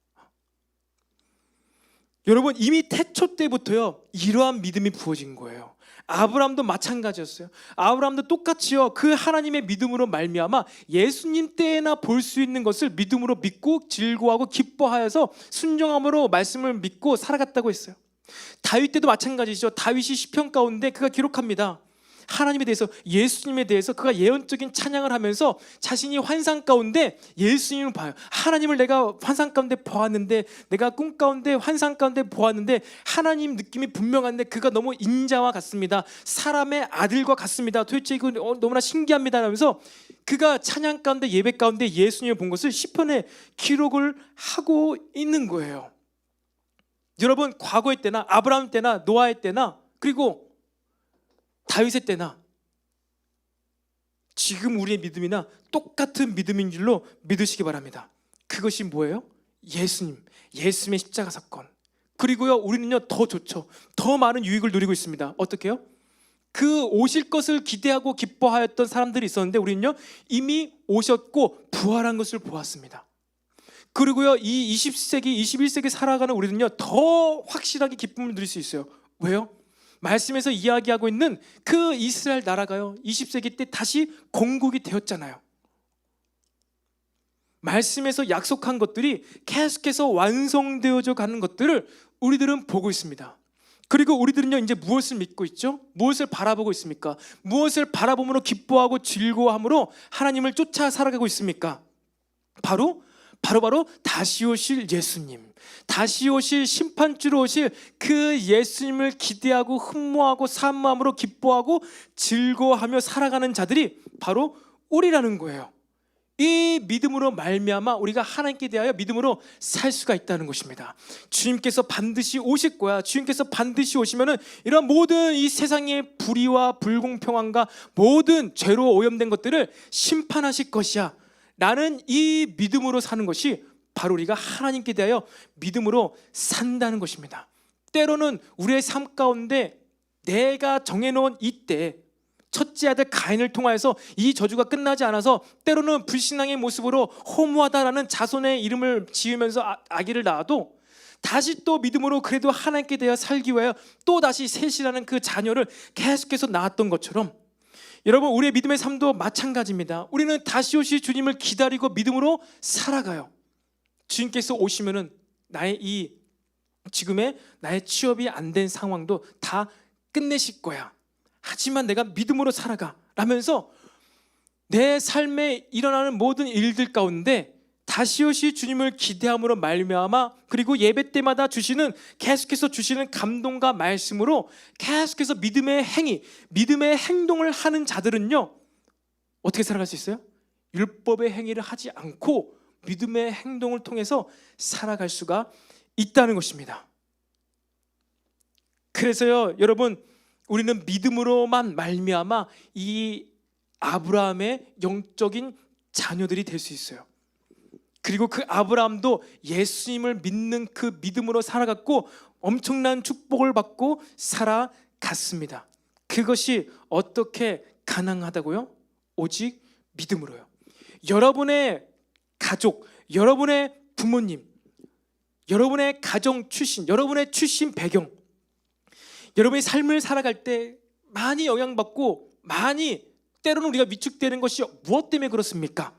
여러분, 이미 태초 때부터요 이러한 믿음이 부어진 거예요. 아브라함도 마찬가지였어요. 아브라함도 똑같이요 그 하나님의 믿음으로 말미암아 예수님 때에나 볼 수 있는 것을 믿음으로 믿고 즐거워하고 기뻐하여서 순종함으로 말씀을 믿고 살아갔다고 했어요. 다윗 때도 마찬가지죠. 다윗이 시편 가운데 그가 기록합니다. 하나님에 대해서, 예수님에 대해서 그가 예언적인 찬양을 하면서 자신이 환상 가운데 예수님을 봐요. 하나님을 내가 환상 가운데 보았는데, 내가 꿈 가운데 환상 가운데 보았는데 하나님 느낌이 분명한데 그가 너무 인자와 같습니다. 사람의 아들과 같습니다. 도대체 이거 너무나 신기합니다 하면서 그가 찬양 가운데, 예배 가운데 예수님을 본 것을 시편에 기록을 하고 있는 거예요. 여러분, 과거의 때나 아브라함 때나 노아의 때나 그리고 다윗의 때나 지금 우리의 믿음이나 똑같은 믿음인 줄로 믿으시기 바랍니다. 그것이 뭐예요? 예수님의 십자가 사건. 그리고요, 우리는요 더 좋죠. 더 많은 유익을 누리고 있습니다. 어떻게요? 그 오실 것을 기대하고 기뻐하였던 사람들이 있었는데 우리는요 이미 오셨고 부활한 것을 보았습니다. 그리고요 이 20세기 21세기 살아가는 우리는요 더 확실하게 기쁨을 누릴 수 있어요. 왜요? 말씀에서 이야기하고 있는 그 이스라엘 나라가요 20세기 때 다시 건국이 되었잖아요. 말씀에서 약속한 것들이 계속해서 완성되어져 가는 것들을 우리들은 보고 있습니다. 그리고 우리들은요 이제 무엇을 믿고 있죠? 무엇을 바라보고 있습니까? 무엇을 바라봄으로 기뻐하고 즐거워함으로 하나님을 쫓아 살아가고 있습니까? 바로 다시 오실 예수님, 다시 오실 심판주로 오실 그 예수님을 기대하고 흠모하고 사모함으로 기뻐하고 즐거워하며 살아가는 자들이 바로 우리라는 거예요. 이 믿음으로 말미암아 우리가 하나님께 대하여 믿음으로 살 수가 있다는 것입니다. 주님께서 반드시 오실 거야. 주님께서 반드시 오시면은 이런 모든 이 세상의 불의와 불공평함과 모든 죄로 오염된 것들을 심판하실 것이야. 나는 이 믿음으로 사는 것이 바로 우리가 하나님께 대하여 믿음으로 산다는 것입니다. 때로는 우리의 삶 가운데 내가 정해놓은 이때 첫째 아들 가인을 통하여서 이 저주가 끝나지 않아서 때로는 불신앙의 모습으로 허무하다라는 자손의 이름을 지으면서 아기를 낳아도 다시 또 믿음으로 그래도 하나님께 대하여 살기 위하여 또 다시 셋이라는 그 자녀를 계속해서 낳았던 것처럼 여러분, 우리의 믿음의 삶도 마찬가지입니다. 우리는 다시 오실 주님을 기다리고 믿음으로 살아가요. 주님께서 오시면은 지금의 나의 취업이 안 된 상황도 다 끝내실 거야. 하지만 내가 믿음으로 살아가 라면서 내 삶에 일어나는 모든 일들 가운데 다시 오실 주님을 기대함으로 말미암아 그리고 예배 때마다 계속해서 주시는 감동과 말씀으로 계속해서 믿음의 행위, 믿음의 행동을 하는 자들은요 어떻게 살아갈 수 있어요? 율법의 행위를 하지 않고 믿음의 행동을 통해서 살아갈 수가 있다는 것입니다. 그래서요 여러분, 우리는 믿음으로만 말미암아 이 아브라함의 영적인 자녀들이 될 수 있어요. 그리고 그 아브라함도 예수님을 믿는 그 믿음으로 살아갔고 엄청난 축복을 받고 살아갔습니다. 그것이 어떻게 가능하다고요? 오직 믿음으로요. 여러분의 가족, 여러분의 부모님, 여러분의 가정 출신, 여러분의 출신 배경, 여러분의 삶을 살아갈 때 많이 영향받고 많이 때로는 우리가 위축되는 것이 무엇 때문에 그렇습니까?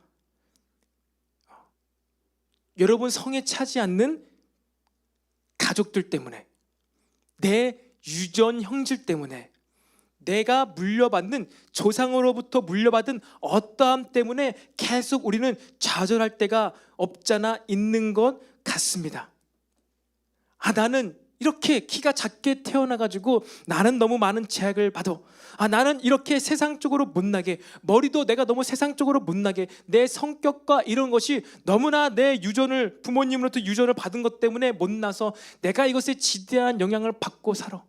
여러분 성에 차지 않는 가족들 때문에, 내 유전 형질 때문에, 내가 물려받는 조상으로부터 물려받은 어떠함 때문에 계속 우리는 좌절할 때가 없잖아 있는 것 같습니다. 나는 이렇게 키가 작게 태어나가지고 나는 너무 많은 제약을 받아. 나는 이렇게 세상적으로 못나게, 머리도 내가 너무 세상적으로 못나게, 내 성격과 이런 것이 너무나 내 유전을, 부모님으로부터 유전을 받은 것 때문에 못나서 내가 이것에 지대한 영향을 받고 살아.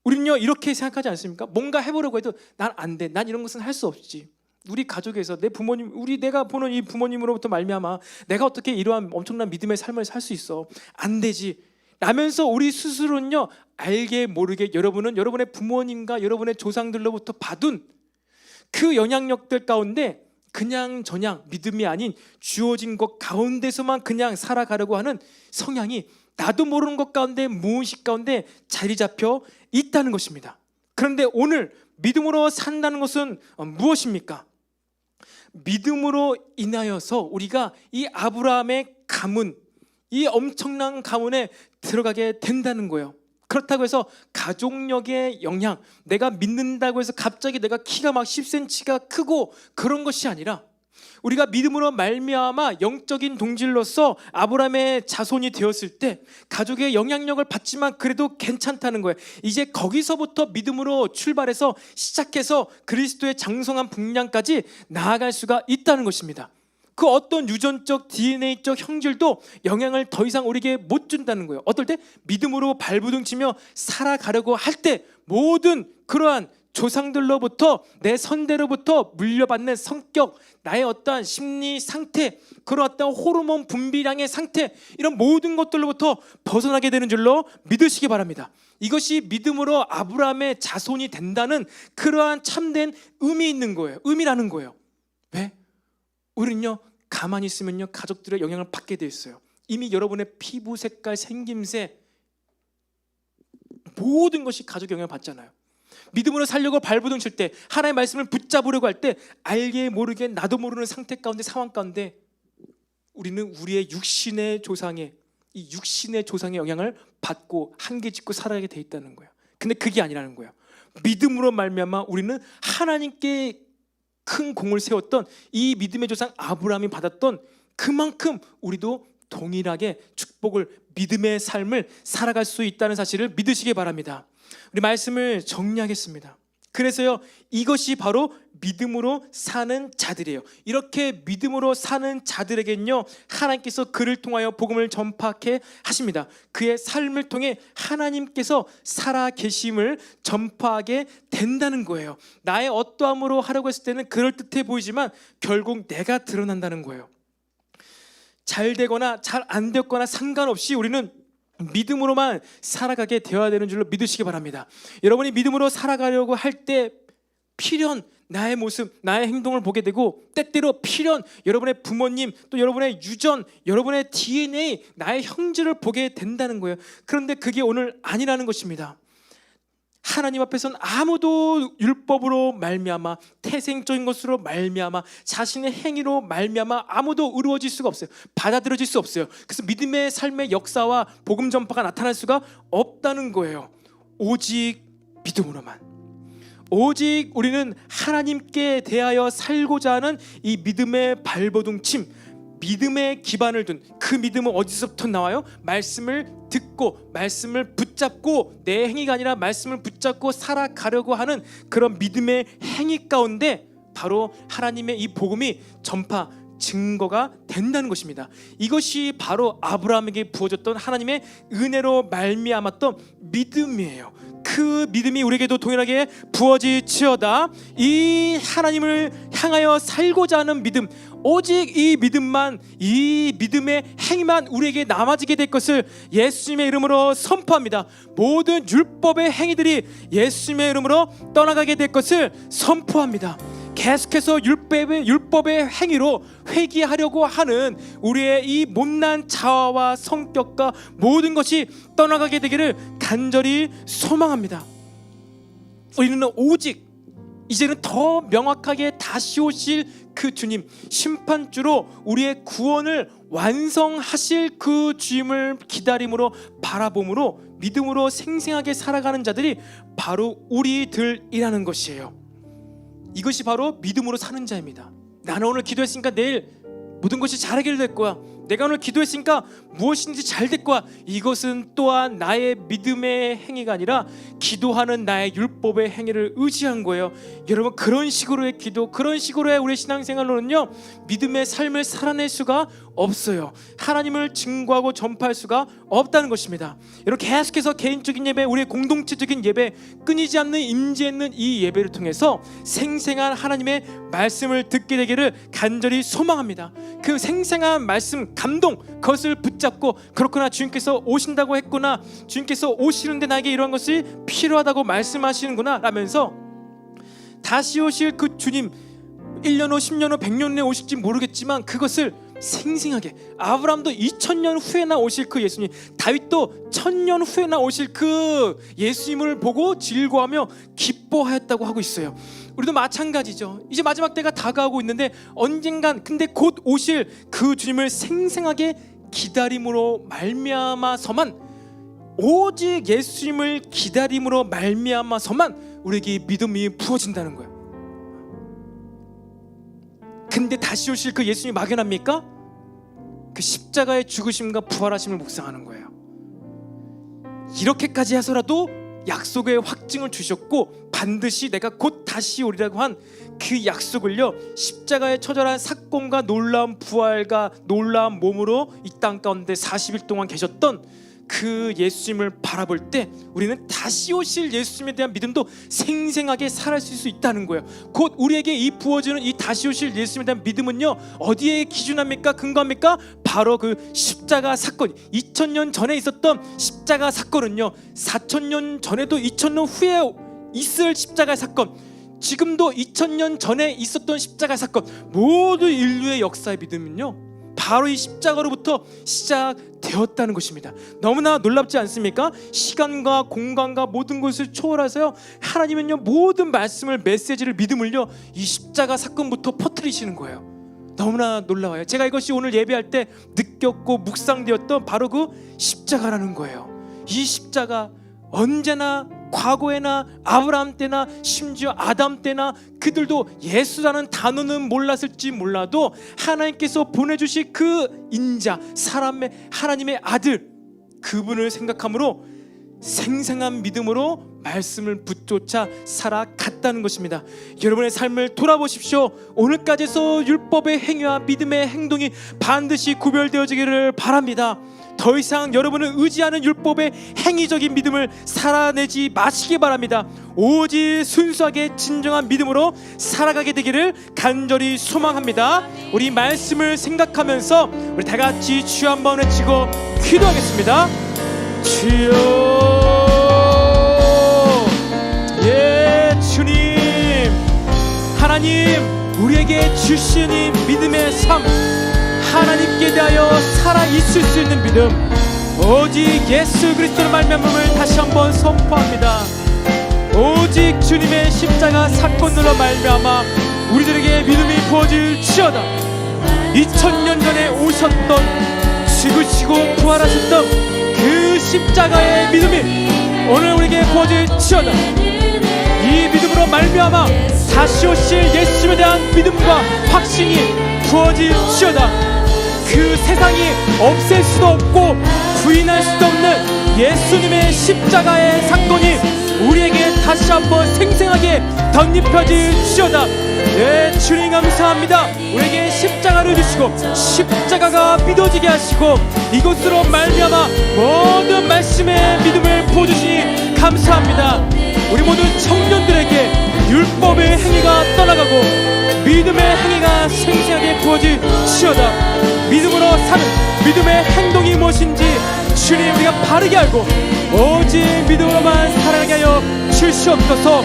우리는요 이렇게 생각하지 않습니까? 뭔가 해보려고 해도 난 안 돼, 난 이런 것은 할 수 없지. 우리 가족에서 내 부모님, 내가 보는 이 부모님으로부터 말미암아 내가 어떻게 이러한 엄청난 믿음의 삶을 살 수 있어? 안 되지 라면서 우리 스스로는요 알게 모르게 여러분은 여러분의 부모님과 여러분의 조상들로부터 받은 그 영향력들 가운데 그냥 저냥 믿음이 아닌 주어진 것 가운데서만 그냥 살아가려고 하는 성향이 나도 모르는 것 가운데, 무의식 가운데 자리 잡혀 있다는 것입니다. 그런데 오늘 믿음으로 산다는 것은 무엇입니까? 믿음으로 인하여서 우리가 이 아브라함의 가문, 이 엄청난 가문에 들어가게 된다는 거예요. 그렇다고 해서 가족력의 영향, 내가 믿는다고 해서 갑자기 내가 키가 막 10cm가 크고 그런 것이 아니라 우리가 믿음으로 말미암아 영적인 동질로서 아브라함의 자손이 되었을 때 가족의 영향력을 받지만 그래도 괜찮다는 거예요. 이제 거기서부터 믿음으로 출발해서 시작해서 그리스도의 장성한 분량까지 나아갈 수가 있다는 것입니다. 그 어떤 유전적 DNA적 형질도 영향을 더 이상 우리에게 못 준다는 거예요. 어떨 때? 믿음으로 발부둥치며 살아가려고 할 때 모든 그러한 조상들로부터 내 선대로부터 물려받는 성격, 나의 어떠한 심리 상태, 그런 어떤 호르몬 분비량의 상태, 이런 모든 것들로부터 벗어나게 되는 줄로 믿으시기 바랍니다. 이것이 믿음으로 아브라함의 자손이 된다는 그러한 참된 의미 있는 거예요. 의미라는 거예요. 왜? 우리는요 가만히 있으면요 가족들의 영향을 받게 돼 있어요. 이미 여러분의 피부 색깔, 생김새 모든 것이 가족의 영향을 받잖아요. 믿음으로 살려고 발부둥칠 때, 하나님의 말씀을 붙잡으려고 할 때 알게 모르게 나도 모르는 상태 가운데, 상황 가운데 우리는 우리의 육신의 조상의 이 육신의 조상의 영향을 받고 한계 짓고 살아가게 돼 있다는 거예요. 근데 그게 아니라는 거예요. 믿음으로 말미암아 우리는 하나님께 큰 공을 세웠던 이 믿음의 조상 아브라함이 받았던 그만큼 우리도 동일하게 축복을, 믿음의 삶을 살아갈 수 있다는 사실을 믿으시기 바랍니다. 우리 말씀을 정리하겠습니다. 그래서요 이것이 바로 믿음으로 사는 자들이에요. 이렇게 믿음으로 사는 자들에겐요 하나님께서 그를 통하여 복음을 전파하게 하십니다. 그의 삶을 통해 하나님께서 살아 계심을 전파하게 된다는 거예요. 나의 어떠함으로 하려고 했을 때는 그럴듯해 보이지만 결국 내가 드러난다는 거예요. 잘 되거나 잘 안 되거나 상관없이 우리는 믿음으로만 살아가게 되어야 되는 줄로 믿으시기 바랍니다. 여러분이 믿음으로 살아가려고 할 때 필연 나의 모습, 나의 행동을 보게 되고, 때때로 필연 여러분의 부모님, 또 여러분의 유전, 여러분의 DNA, 나의 형질을 보게 된다는 거예요. 그런데 그게 오늘 아니라는 것입니다. 하나님 앞에서는 아무도 율법으로 말미암아, 태생적인 것으로 말미암아, 자신의 행위로 말미암아 아무도 의로워질 수가 없어요. 받아들여질 수 없어요. 그래서 믿음의 삶의 역사와 복음 전파가 나타날 수가 없다는 거예요. 오직 믿음으로만. 오직 우리는 하나님께 대하여 살고자 하는 이 믿음의 발버둥침, 믿음의 기반을 둔 그 믿음은 어디서부터 나와요? 말씀을 듣고 말씀을 붙잡고, 내 행위가 아니라 말씀을 붙잡고 살아가려고 하는 그런 믿음의 행위 가운데 바로 하나님의 이 복음이 전파, 증거가 된다는 것입니다. 이것이 바로 아브라함에게 부어졌던 하나님의 은혜로 말미암았던 믿음이에요. 그 믿음이 우리에게도 동일하게 부어질지어다. 이 하나님을 향하여 살고자 하는 믿음, 오직 이 믿음만, 이 믿음의 행위만 우리에게 남아지게 될 것을 예수님의 이름으로 선포합니다. 모든 율법의 행위들이 예수님의 이름으로 떠나가게 될 것을 선포합니다. 계속해서 율법의 행위로 회개하려고 하는 우리의 이 못난 자아와 성격과 모든 것이 떠나가게 되기를 간절히 소망합니다. 우리는 오직 이제는 더 명확하게 다시 오실 그 주님, 심판주로 우리의 구원을 완성하실 그 주님을 기다림으로 바라봄으로 믿음으로 생생하게 살아가는 자들이 바로 우리들이라는 것이에요. 이것이 바로 믿음으로 사는 자입니다. 나는 오늘 기도했으니까 내일 모든 것이 잘 해결될 거야. 내가 오늘 기도했으니까 무엇인지 잘 될 거야. 이것은 또한 나의 믿음의 행위가 아니라 기도하는 나의 율법의 행위를 의지한 거예요. 여러분, 그런 식으로의 기도, 그런 식으로의 우리의 신앙생활로는요 믿음의 삶을 살아낼 수가 없어요. 하나님을 증거하고 전파할 수가 없다는 것입니다. 여러분, 계속해서 개인적인 예배, 우리의 공동체적인 예배, 끊이지 않는 임재있는 이 예배를 통해서 생생한 하나님의 말씀을 듣게 되기를 간절히 소망합니다. 그 생생한 말씀, 감동, 그것을 붙잡고, 그렇구나, 주님께서 오신다고 했구나, 주님께서 오시는데 나에게 이러한 것이 필요하다고 말씀하시는구나 라면서 다시 오실 그 주님, 1년 후, 10년 후, 100년 후에 오실지 모르겠지만 그것을 생생하게, 아브라함도 2000년 후에나 오실 그 예수님, 다윗도 1000년 후에나 오실 그 예수님을 보고 즐거워하며 기뻐하였다고 하고 있어요. 우리도 마찬가지죠. 이제 마지막 때가 다가오고 있는데 언젠간, 근데 곧 오실 그 주님을 생생하게 기다림으로 말미암아서만 오직 예수님을 기다림으로 말미암아서만 우리에게 믿음이 부어진다는 거예요. 근데 다시 오실 그 예수님이 막연합니까? 그 십자가의 죽으심과 부활하심을 묵상하는 거예요. 이렇게까지 해서라도 약속의 확증을 주셨고 반드시 내가 곧 다시 오리라고 한 그 약속을요, 십자가의 처절한 사건과 놀라운 부활과 놀라운 몸으로 이 땅 가운데 40일 동안 계셨던 그 예수님을 바라볼 때 우리는 다시 오실 예수님에 대한 믿음도 생생하게 살아있을 수 있다는 거예요. 곧 우리에게 이 부어지는 이 다시 오실 예수님에 대한 믿음은요, 어디에 기준합니까? 근거합니까? 바로 그 십자가 사건, 2000년 전에 있었던 십자가 사건은요, 4000년 전에도 2000년 후에 있을 십자가 사건, 지금도 2000년 전에 있었던 십자가 사건, 모든 인류의 역사의 믿음은요, 바로 이 십자가로부터 시작되었다는 것입니다. 너무나 놀랍지 않습니까? 시간과 공간과 모든 것을 초월해서요, 하나님은요, 모든 말씀을, 메시지를, 믿음을요, 이 십자가 사건부터 퍼뜨리시는 거예요. 너무나 놀라워요. 제가 이것이 오늘 예배할 때 느꼈고 묵상되었던 바로 그 십자가라는 거예요. 이 십자가 언제나 과거에나 아브라함 때나 심지어 아담 때나 그들도 예수라는 단어는 몰랐을지 몰라도 하나님께서 보내주신 그 인자, 사람의 하나님의 아들, 그분을 생각함으로 생생한 믿음으로 말씀을 붙쫓아 살아갔다는 것입니다. 여러분의 삶을 돌아보십시오. 오늘까지 해서 율법의 행위와 믿음의 행동이 반드시 구별되어지기를 바랍니다. 더 이상 여러분을 의지하는 율법의 행위적인 믿음을 살아내지 마시기 바랍니다. 오직 순수하게 진정한 믿음으로 살아가게 되기를 간절히 소망합니다. 우리 말씀을 생각하면서 우리 다 같이 주여 한번 외치고 기도하겠습니다. 주여, 예, 주님, 하나님, 우리에게 주신 이 믿음의 삶, 하나님께 대하여 살아있을 수 있는 믿음, 오직 예수 그리스도로 말미암음을 다시 한번 선포합니다. 오직 주님의 십자가 사건으로 말미암아 우리들에게 믿음이 부어질지어다. 2000년 전에 오셨던, 죽으시고 부활하셨던 그 십자가의 믿음이 오늘 우리에게 부어질지어다. 이 믿음으로 말미암아 다시 오실 예수님에 대한 믿음과 확신이 부어질지어다. 그 세상이 없앨 수도 없고 부인할 수도 없는 예수님의 십자가의 사건이 우리에게 다시 한번 생생하게 덧입혀질지어다. 네, 주님 감사합니다. 우리에게 십자가를 주시고 십자가가 믿어지게 하시고 이것으로 말미암아 모든 말씀의 믿음을 부어주시니 감사합니다. 우리 모든 청년들에게 율법의 행위가 떠나가고 믿음의 행위가 생생하게 부어질지어다. 믿음으로 사는 믿음의 행동이 무엇인지 주님 우리가 바르게 알고 오직 믿음으로만 살아가게 하여 주시옵소서.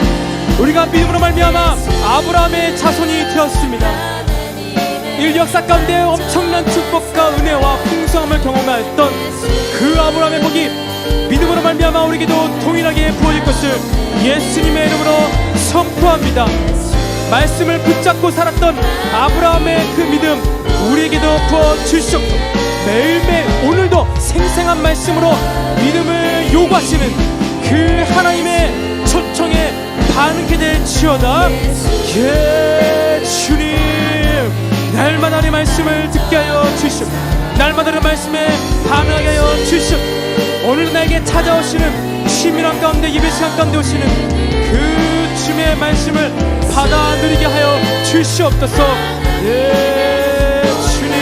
우리가 믿음으로 말미암아 아브라함의 자손이 되었습니다. 이 역사 가운데 엄청난 축복과 은혜와 풍성함을 경험하였던 그 아브라함의 복이 믿음으로 말미암아 우리에게도 동일하게 부어질 것을 예수님의 이름으로 선포합니다. 말씀을 붙잡고 살았던 아브라함의 그 믿음 우리에게도 부어주시옵소서. 매일매일 오늘도 생생한 말씀으로 믿음을 요구하시는 그 하나님의 초청에 반응케 될지어다. 예, 주님, 날마다 내 말씀을 듣게 하여 주시옵소서. 날마다 내 말씀에 반응하게 하여 주시옵소서. 오늘 나에게 찾아오시는 치밀한 가운데 예배 시간 가운데 오시는 그 주님의 말씀을 받아 누리게 하여 주시옵소서. 예, 주님,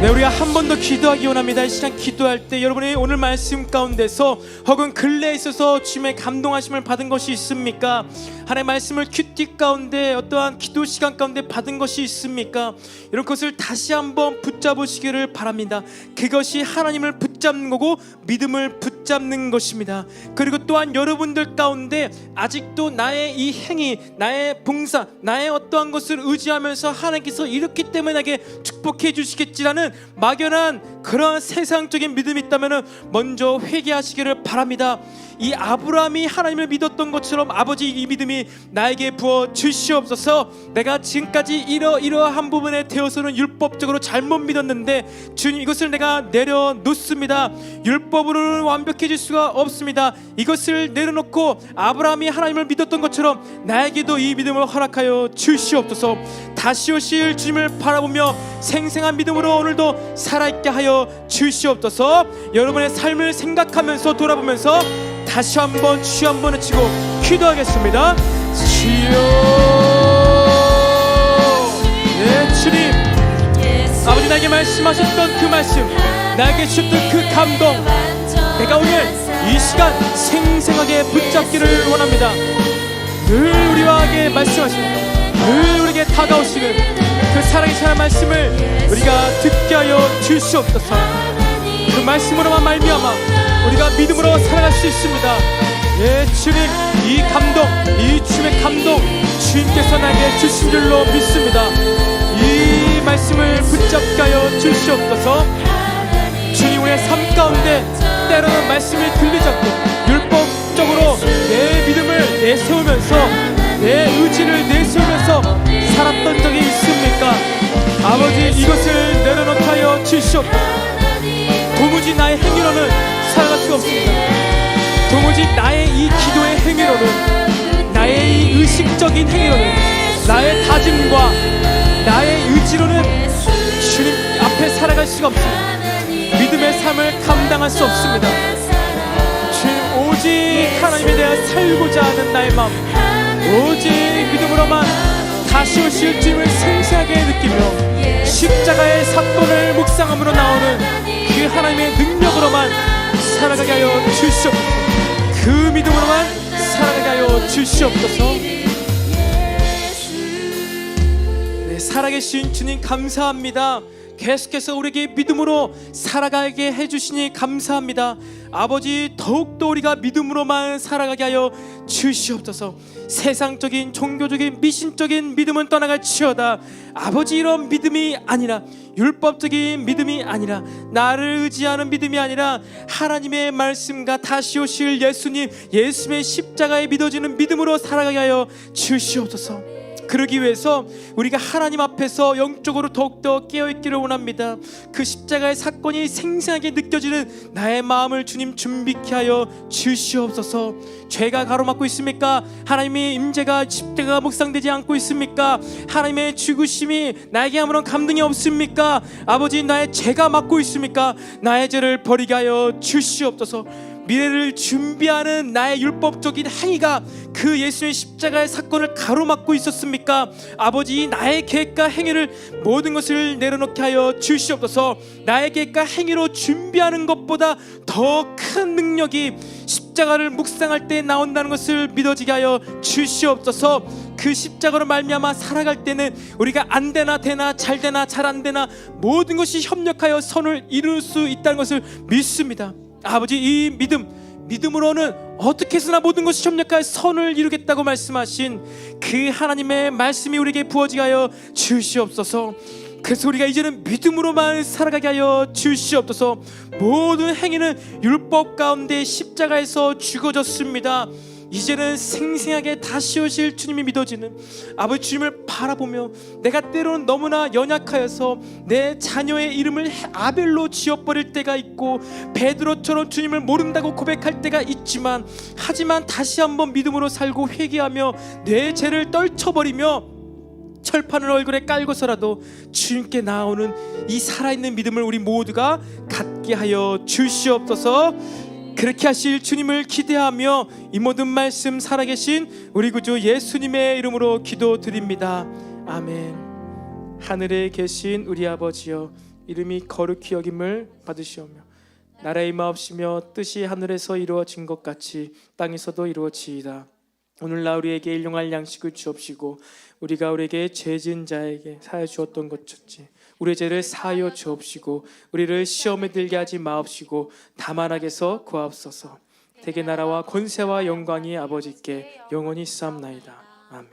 네, 우리가 한 번 더 기도하기 원합니다. 이 시간 기도할 때 여러분이 오늘 말씀 가운데서 혹은 근래에 있어서 주님의 감동하심을 받은 것이 있습니까? 하나님의 말씀을 큐티 가운데 어떠한 기도 시간 가운데 받은 것이 있습니까? 이런 것을 다시 한번 붙잡으시기를 바랍니다. 그것이 하나님을 붙잡는 거고 믿음을 붙잡는 것입니다. 그리고 또한 여러분들 가운데 아직도 나의 이 행위, 나의 봉사, 나의 어떠한 것을 의지하면서 하나님께서 이렇기 때문에 나에게 축복해 주시겠지라는 막연한 그런 세상적인 믿음이 있다면 먼저 회개하시기를 바랍니다. 이 아브라함이 하나님을 믿었던 것처럼 아버지 이 믿음이 나에게 부어 주시옵소서. 내가 지금까지 이러한 부분에 대해서는 율법적으로 잘못 믿었는데 주님 이것을 내가 내려놓습니다. 율법으로는 완벽해질 수가 없습니다. 이것을 내려놓고 아브라함이 하나님을 믿었던 것처럼 나에게도 이 믿음을 허락하여 주시옵소서. 다시 오실 주님을 바라보며 생생한 믿음으로 오늘도 살아있게 하여 주시옵소서. 여러분의 삶을 생각하면서 돌아보면서 다시 한번 주여 한번 외치고 기도하겠습니다. 주여. 네 주님, 아버지 나에게 말씀하셨던 그 말씀, 나에게 주셨던 그 감동, 내가 오늘 이 시간 생생하게 붙잡기를 원합니다. 늘 우리와에게 말씀하시고 늘 우리에게 다가오시는 그 사랑의 하나님의 말씀을 우리가 듣게 하여 주시옵소서. 그 말씀으로만 말미암아 우리가 믿음으로 살아갈 수 있습니다. 예 주님, 이 감동, 이 주님의 감동 주님께서 나에게 주신 줄로 믿습니다. 이 말씀을 붙잡게 하여 주시옵소서. 주님, 우리의 삶 가운데 때로는 말씀이 들리지 않고 율법적으로 내 믿음을 내세우면서 내 의지를 내세우면서 살았던 적이 있습니까? 아버지 이것을 내려놓게 하여 주시옵소서. 도무지 나의 행위로는 살아갈 수가 없습니다. 도무지 나의 이 기도의 행위로는, 나의 이 의식적인 행위로는, 나의 다짐과 나의 의지로는 주님 앞에 살아갈 수가 없습니다. 믿음의 삶을 감당할 수 없습니다. 주님, 오직 하나님에 대해 살고자 하는 나의 마음, 오직 믿음으로만 다시 오실 주님을 생생하게 느끼며 십자가의 사건을 묵상함으로 나오는 그 하나님의 능력으로만 살아가게 하여 주시옵소서. 그 믿음으로만 살아가게 하여 주시옵소서. 네, 살아계신 주님 감사합니다. 계속해서 우리에게 믿음으로 살아가게 해주시니 감사합니다. 아버지 더욱더 우리가 믿음으로만 살아가게 하여 주시옵소서. 세상적인 종교적인 미신적인 믿음은 떠나갈지어다. 아버지 이런 믿음이 아니라, 율법적인 믿음이 아니라, 나를 의지하는 믿음이 아니라 하나님의 말씀과 다시 오실 예수님, 예수님의 십자가에 믿어지는 믿음으로 살아가게 하여 주시옵소서. 그러기 위해서 우리가 하나님 앞에서 영적으로 더욱더 깨어있기를 원합니다. 그 십자가의 사건이 생생하게 느껴지는 나의 마음을 주님 준비케 하여 주시옵소서. 죄가 가로막고 있습니까? 하나님의 임재가 십자가가 묵상되지 않고 있습니까? 하나님의 죽으심이 나에게 아무런 감동이 없습니까? 아버지 나의 죄가 막고 있습니까? 나의 죄를 버리게 하여 주시옵소서. 미래를 준비하는 나의 율법적인 행위가 그 예수의 십자가의 사건을 가로막고 있었습니까? 아버지 나의 계획과 행위를 모든 것을 내려놓게 하여 주시옵소서. 나의 계획과 행위로 준비하는 것보다 더 큰 능력이 십자가를 묵상할 때 나온다는 것을 믿어지게 하여 주시옵소서. 그 십자가로 말미암아 살아갈 때는 우리가 안 되나 되나 잘 되나 잘 안 되나 모든 것이 협력하여 선을 이룰 수 있다는 것을 믿습니다. 아버지 이 믿음으로는 어떻게 해서나 모든 것이 협력하여 선을 이루겠다고 말씀하신 그 하나님의 말씀이 우리에게 부어지게 하여 주시옵소서. 그래서 우리가 이제는 믿음으로만 살아가게 하여 주시옵소서. 모든 행위는 율법 가운데 십자가에서 죽어졌습니다. 이제는 생생하게 다시 오실 주님이 믿어지는 아버지 주님을 바라보며 내가 때로는 너무나 연약하여서 내 자녀의 이름을 아벨로 지어버릴 때가 있고 베드로처럼 주님을 모른다고 고백할 때가 있지만, 하지만 다시 한번 믿음으로 살고 회개하며 내 죄를 떨쳐버리며 철판을 얼굴에 깔고서라도 주님께 나오는 이 살아있는 믿음을 우리 모두가 갖게 하여 주시옵소서. 그렇게 하실 주님을 기대하며 이 모든 말씀 살아계신 우리 구주 예수님의 이름으로 기도드립니다. 아멘. 하늘에 계신 우리 아버지여, 이름이 거룩히 여김을 받으시오며 나라의 임하옵시며 뜻이 하늘에서 이루어진 것 같이 땅에서도 이루어지이다. 오늘날 우리에게 일용할 양식을 주옵시고 우리가 우리에게 죄 지은 자에게 사하여 주었던 것같이 우리의 죄를 사하여 주옵시고 우리를 시험에 들게 하지 마옵시고 다만 악에서 구하옵소서. 대개 나라와 권세와 영광이 아버지께 영원히 있사옵나이다. 아멘.